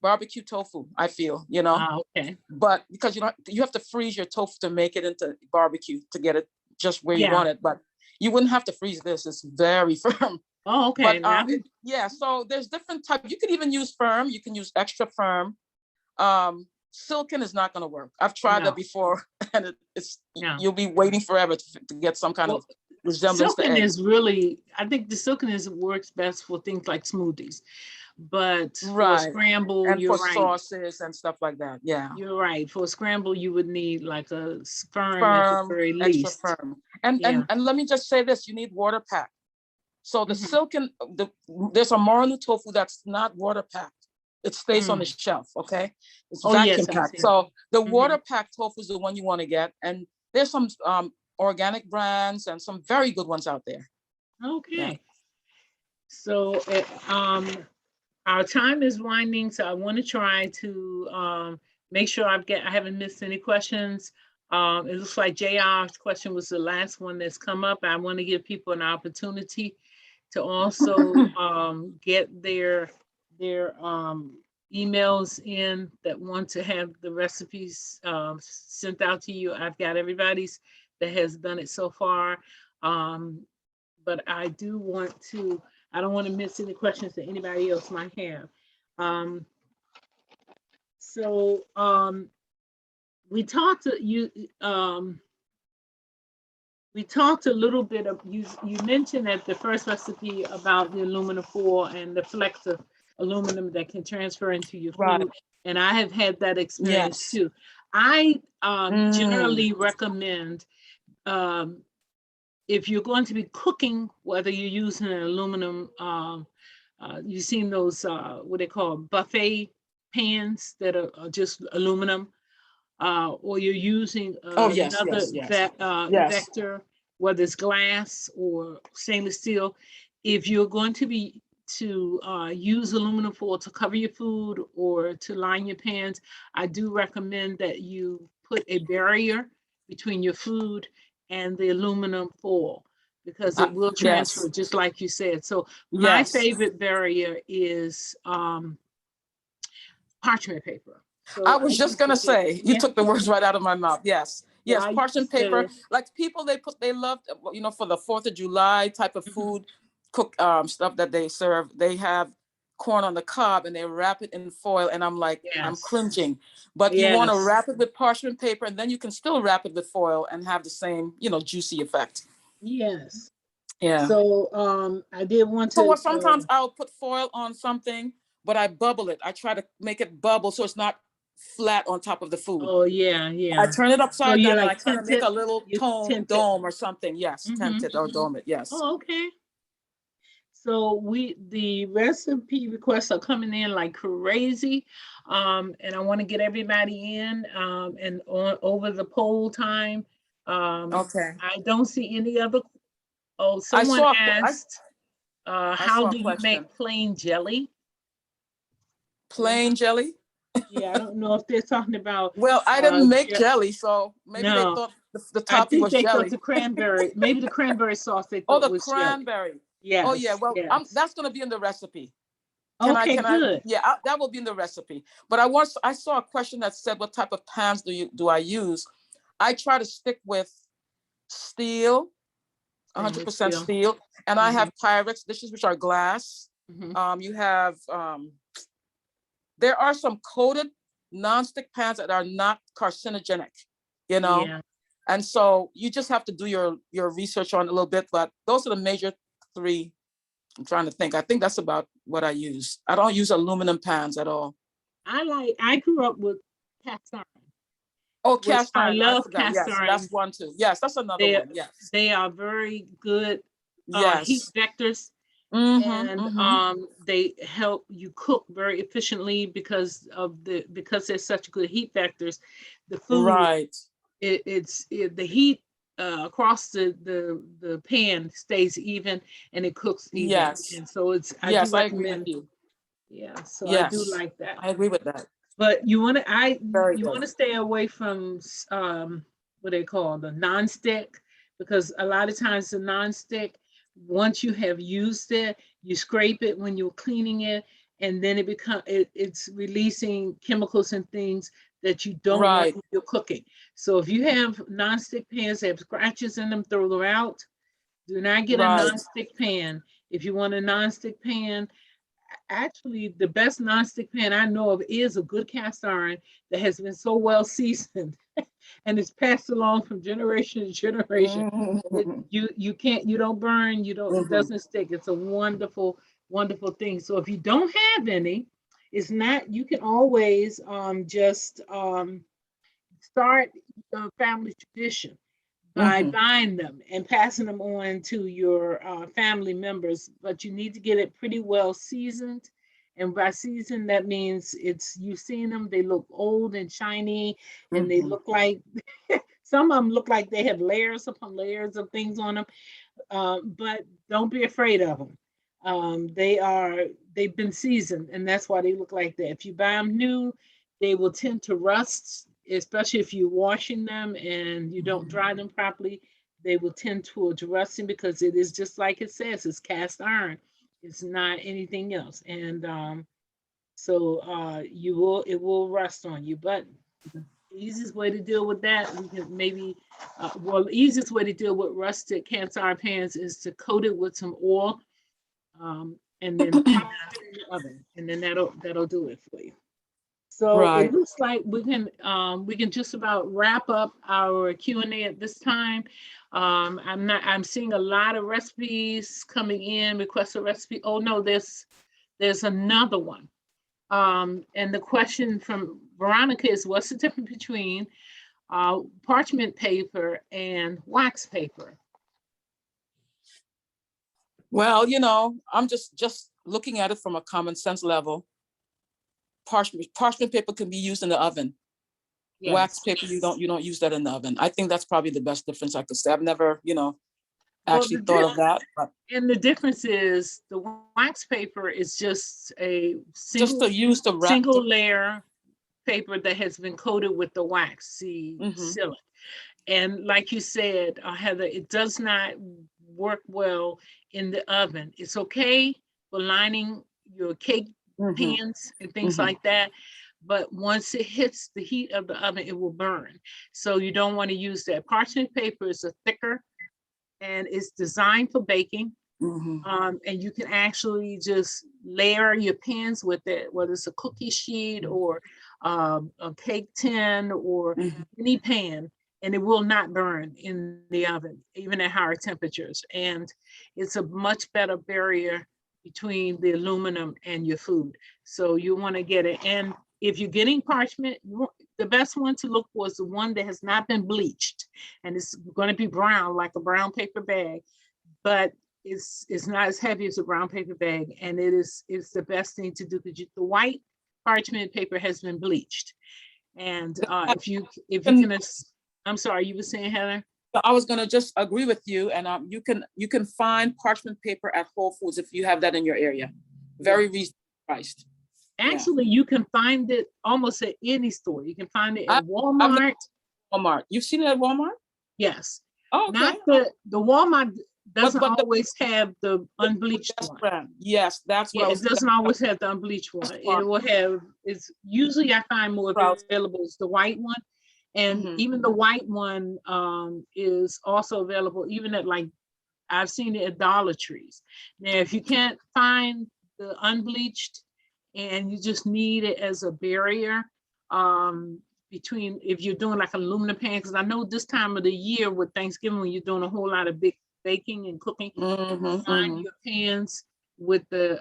barbecue tofu, I feel, you know. Okay. But because you have to freeze your tofu to make it into barbecue to get it just where you Yeah. want it, but you wouldn't have to freeze this. It's very firm. Oh, okay. But yeah, so there's different types. You could even use firm. You can use extra firm. Silken is not going to work. I've tried that before, and you'll be waiting forever to get some kind of resemblance to silken egg. is really, I think the silken works best for things like smoothies, but for Right. scramble, And you're for right. sauces and stuff like that. Yeah. You're right. For scramble, you would need like a firm at the very extra least. firm. And let me just say this: you need water pack. So the silken, there's a Moranu tofu that's not water packed. It stays on the shelf, okay? It's vacuum packed. So the water packed tofu is the one you want to get. And there's some organic brands and some very good ones out there. Okay. Yeah. So our time is winding, so I want to try to make sure I haven't missed any questions. It looks like JR's question was the last one that's come up. I want to give people an opportunity to also get their emails in that want to have the recipes sent out to you. I've got everybody's that has done it so far. But I do want to, I don't want to miss any questions that anybody else might have. We talked to you, we talked a little bit of, you mentioned at the first recipe about the aluminum foil and the flex of aluminum that can transfer into your food. Right. And I have had that experience too. I generally recommend, if you're going to be cooking, whether you're using an aluminum, you've seen those, what they call buffet pans that are just aluminum, or you're using vector, whether it's glass or stainless steel. If you're going to be use aluminum foil to cover your food or to line your pans, I do recommend that you put a barrier between your food and the aluminum foil, because it will transfer, just like you said. So my favorite barrier is parchment paper. So I was just gonna say, you took the words right out of my mouth. Yes, parchment paper. Like people, they love, for the 4th of July type of food, stuff that they serve. They have corn on the cob and they wrap it in foil, and I'm like, I'm cringing. But you want to wrap it with parchment paper, and then you can still wrap it with foil and have the same, juicy effect. Yes. Yeah. So I did want to. So sometimes I'll put foil on something, but I bubble it. I try to make it bubble so it's not flat on top of the food. Oh yeah. I turn it upside down, like, and I kind of make a little dome or something. Yes, tint it or dome it. Yes. Oh, okay. So the recipe requests are coming in like crazy, and I want to get everybody in and on over the poll time. Okay. I don't see any other. Oh, someone asked, how do you make plain jelly? Plain jelly? Yeah, I don't know if they're talking about. Well, I didn't make jelly, so maybe they thought the topping was jelly. I think they thought the cranberry, maybe the cranberry sauce they thought was jelly. Cranberry. Yes. Oh yeah, well, that's going to be in the recipe. Okay, can I, good. yeah, that will be in the recipe. But I saw a question that said, what type of pans do I use? I try to stick with steel, Stainless 100% steel. steel. And I have Pyrex dishes, which are glass. Mhm. You have, there are some coated nonstick pans that are not carcinogenic, you know? Yeah. And so you just have to do your research on it a little bit, but those are the major three. I'm trying to think. I think that's about what I use. I don't use aluminum pans at all. I grew up with cast iron, Oh, which cast I iron. I love forgot. cast Yes, that's iron. one too. Yes, that's another They one. Yes. they are very good heat Yes. vectors, Mm-hmm. and Mm-hmm. they help you cook very efficiently because they're such good heat vectors. The food, Right. the heat across the pan stays even, and it cooks even, Yes. and so I do Yes, I agree with recommend. you. Yeah, so I do Yes, like that. I agree with that. But Very you good. want to stay away from what they call the nonstick, because a lot of times the nonstick, once you have used it, you scrape it when you're cleaning it, and then it's releasing chemicals and things that you don't want Right. when you're cooking. So if you have nonstick pans that have scratches in them, throw them out. Do not get a Right. nonstick pan. If you want a nonstick pan, actually the best nonstick pan I know of is a good cast iron that has been so well seasoned and it's passed along from generation to generation. Mm-hmm. You don't burn, it Mm-hmm. doesn't stick. It's a wonderful, wonderful thing. So if you don't have any, it's not, you can always just start a family tradition by Mm-hmm. buying them and passing them on to your family members, but you need to get it pretty well seasoned. And by seasoned, that means you've seen them, they look old and shiny, and they Mm-hmm. look like some of them look like they have layers upon layers of things on them. But don't be afraid of them. They've been seasoned, and that's why they look like that. If you buy them new, they will tend to rust, especially if you're washing them and you don't dry them properly. They will tend towards rusting because it is just like it says, it's cast iron. It's not anything else. And so it will rust on you. But the easiest way to deal with that, we can maybe, the easiest way to deal with rusted cast iron pans is to coat it with some oil, and then pop it in the oven, and then that'll do it for you. So it Right. looks like we can just about wrap up our Q&A at this time. I'm seeing a lot of recipes coming in, request a recipe. Oh no, there's another one. And the question from Veronica is, what's the difference between parchment paper and wax paper? Well, I'm just looking at it from a common sense level. Parchment paper can be used in the oven. Wax Yes. paper, you don't use that in the oven. I think that's probably the best difference I could say. I've never, Well, actually thought of that, but and the difference is the wax paper is just a just to use the wrap. single layer paper that has been coated with the wax Mm-hmm. sealant. And like you said, Heather, it does not work well in the oven. It's okay for lining your cake Mm-hmm. pans and things Mm-hmm. like that. But once it hits the heat of the oven, it will burn. So you don't want to use that. Parchment paper is a thicker and it's designed for baking. Mm-hmm. And you can actually just layer your pans with it, whether it's a cookie sheet or a cake tin or Mm-hmm. any pan, and it will not burn in the oven, even at higher temperatures. And it's a much better barrier between the aluminum and your food. So you want to get it. And if you're getting parchment, the best one to look for is the one that has not been bleached, and it's going to be brown, like a brown paper bag, but it's not as heavy as a brown paper bag, and it's the best thing to do because the white parchment paper has been bleached. And if you can, I'm sorry, you were saying, Heather? I was going to just agree with you, and you can find parchment paper at Whole Foods if you have that in your area. Very reasonably priced. Actually, you can find it almost at any store. You can find it at Walmart. Walmart. You've seen it at Walmart? Yes. Oh, okay. Not the Walmart. doesn't but the always have the unbleached best one. brand. Yes, that's what Yeah, I it was. doesn't always have the unbleached one. It will have, it's usually I find more Sprouts. available is the white one. And Mhm. even the white one is also available even at like, I've seen it at Dollar Trees. Now, if you can't find the unbleached and you just need it as a barrier between, if you're doing like aluminum pan, because I know this time of the year with Thanksgiving, when you're doing a whole lot of big baking and cooking, Mhm, line mhm. your pans with the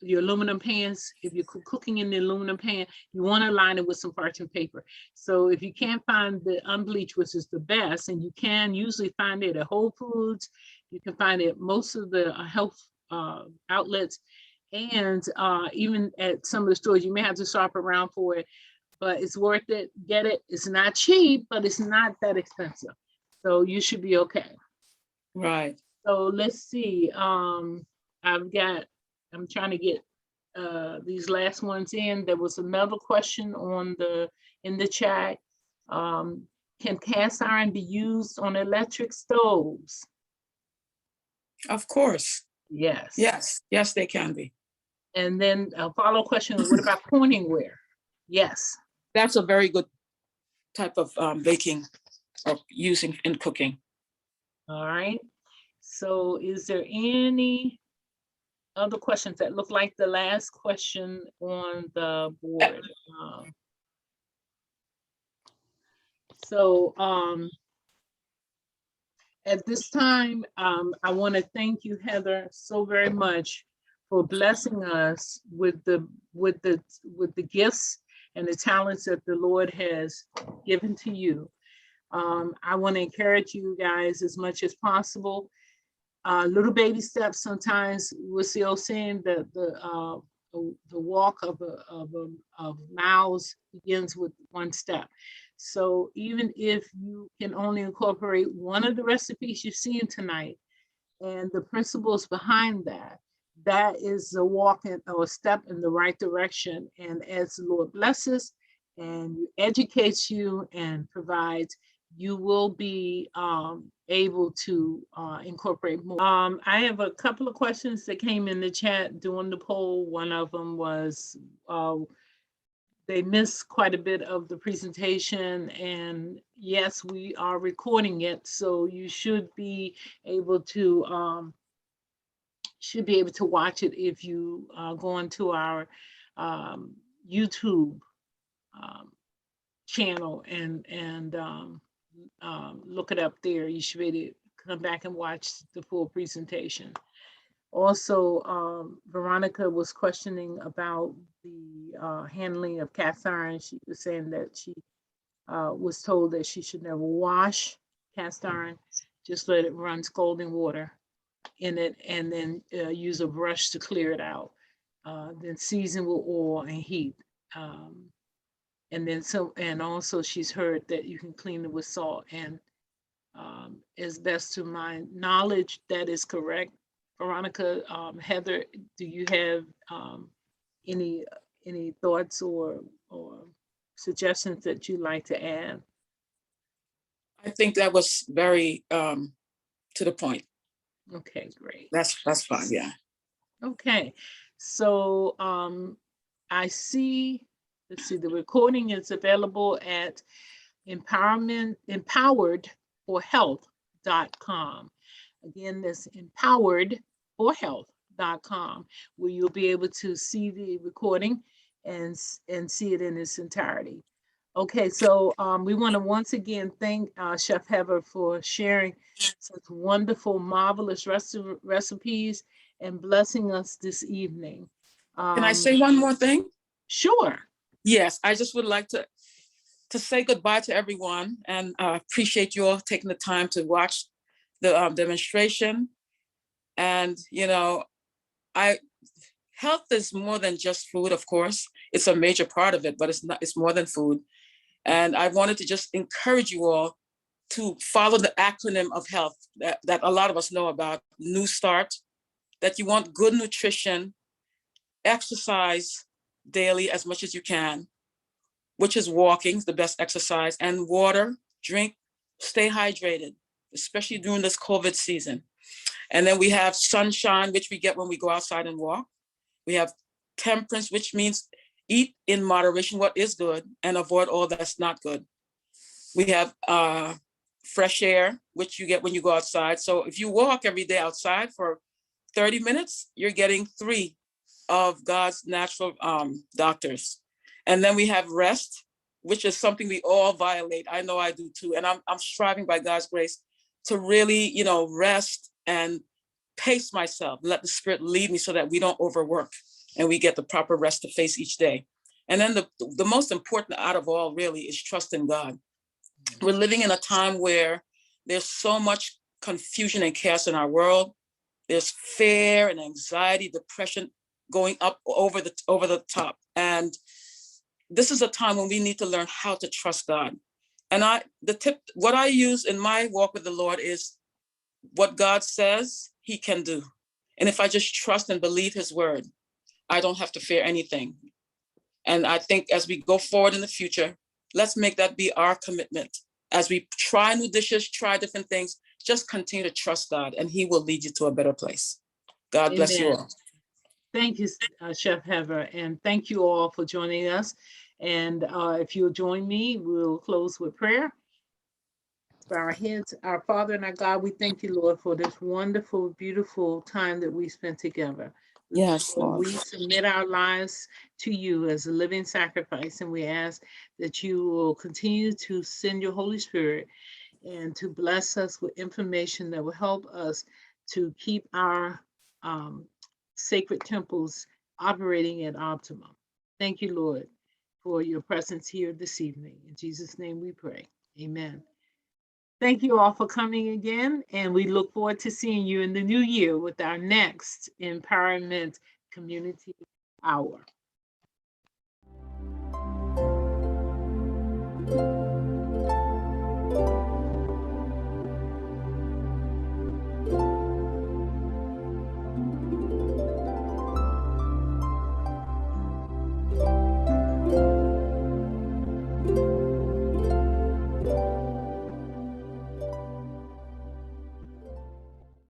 your aluminum pans. If you're cooking in the aluminum pan, you want to line it with some parchment paper. So if you can't find the unbleached, which is the best, and you can usually find it at Whole Foods, you can find it at most of the health outlets, and even at some of the stores. You may have to shop around for it, but it's worth it. Get it. It's not cheap, but it's not that expensive. So you should be okay. Right. So let's see. I'm trying to get these last ones in. There was another question in the chat. Can cast iron be used on electric stoves? Of course. Yes. Yes. Yes, they can be. And then a follow question, what about Corningware? Yes. That's a very good type of baking or using in cooking. All right. So is there any other questions that look like the last question on the board? So at this time, I want to thank you, Heather, so very much for blessing us with the gifts and the talents that the Lord has given to you. I want to encourage you guys as much as possible. Little baby steps. Sometimes we're still seeing the walk of miles begins with one step. So even if you can only incorporate one of the recipes you've seen tonight and the principles behind that, that is a walk in, or a step in the right direction. And as the Lord blesses and educates you and provides, you will be able to incorporate more. I have a couple of questions that came in the chat during the poll. One of them was, they missed quite a bit of the presentation, and yes, we are recording it, so you should be able to watch it if you go into our YouTube channel and look it up there. You should be able to come back and watch the full presentation. Also, Veronica was questioning about the handling of cast iron. She was saying that she was told that she should never wash cast iron, just let it run scalding water in it, and then use a brush to clear it out. Then season with oil and heat. And then and also she's heard that you can clean it with salt, and as best to my knowledge, that is correct. Veronica, Heather, do you have any thoughts or suggestions that you'd like to add? I think that was very to the point. Okay, great. That's fine. Yeah. Okay, so I see. Let's see. The recording is available at empoweredforhealth.com. Again, that's empoweredforhealth.com, where you'll be able to see the recording and see it in its entirety. Okay, so we want to once again thank Chef Heather for sharing such wonderful, marvelous recipes and blessing us this evening. Can I say one more thing? Sure. Yes, I just would like to say goodbye to everyone, and appreciate you all taking the time to watch the demonstration. And health is more than just food. Of course, it's a major part of it, but it's more than food. And I wanted to just encourage you all to follow the acronym of health that a lot of us know about, New Start, that you want good nutrition, exercise daily as much as you can, which is walking, the best exercise, and water, drink, stay hydrated, especially during this COVID season. And then we have sunshine, which we get when we go outside and walk. We have temperance, which means eat in moderation what is good and avoid all that's not good. We have fresh air, which you get when you go outside. So if you walk every day outside for 30 minutes, you're getting 3 of God's natural doctors. And then we have rest, which is something we all violate. I know I do too. And I'm striving by God's grace to really, rest and pace myself, let the Spirit lead me so that we don't overwork and we get the proper rest to face each day. And then the most important out of all really is trust in God. We're living in a time where there's so much confusion and chaos in our world. There's fear and anxiety, depression going up over the top. And this is a time when we need to learn how to trust God. And what I use in my walk with the Lord is what God says he can do. And if I just trust and believe his word, I don't have to fear anything. And I think as we go forward in the future, let's make that be our commitment. As we try new dishes, try different things, just continue to trust God and he will lead you to a better place. God bless you all. Thank you, Chef Heather, and thank you all for joining us. And if you'll join me, we'll close with prayer. For our heads, our Father and our God, we thank you, Lord, for this wonderful, beautiful time that we spent together. Yes, Lord. We submit our lives to you as a living sacrifice, and we ask that you will continue to send your Holy Spirit and to bless us with information that will help us to keep our sacred temples operating at optimum. Thank you, Lord, for your presence here this evening. In Jesus' name we pray. Amen. Thank you all for coming again, and we look forward to seeing you in the new year with our next Empowerment Community Hour.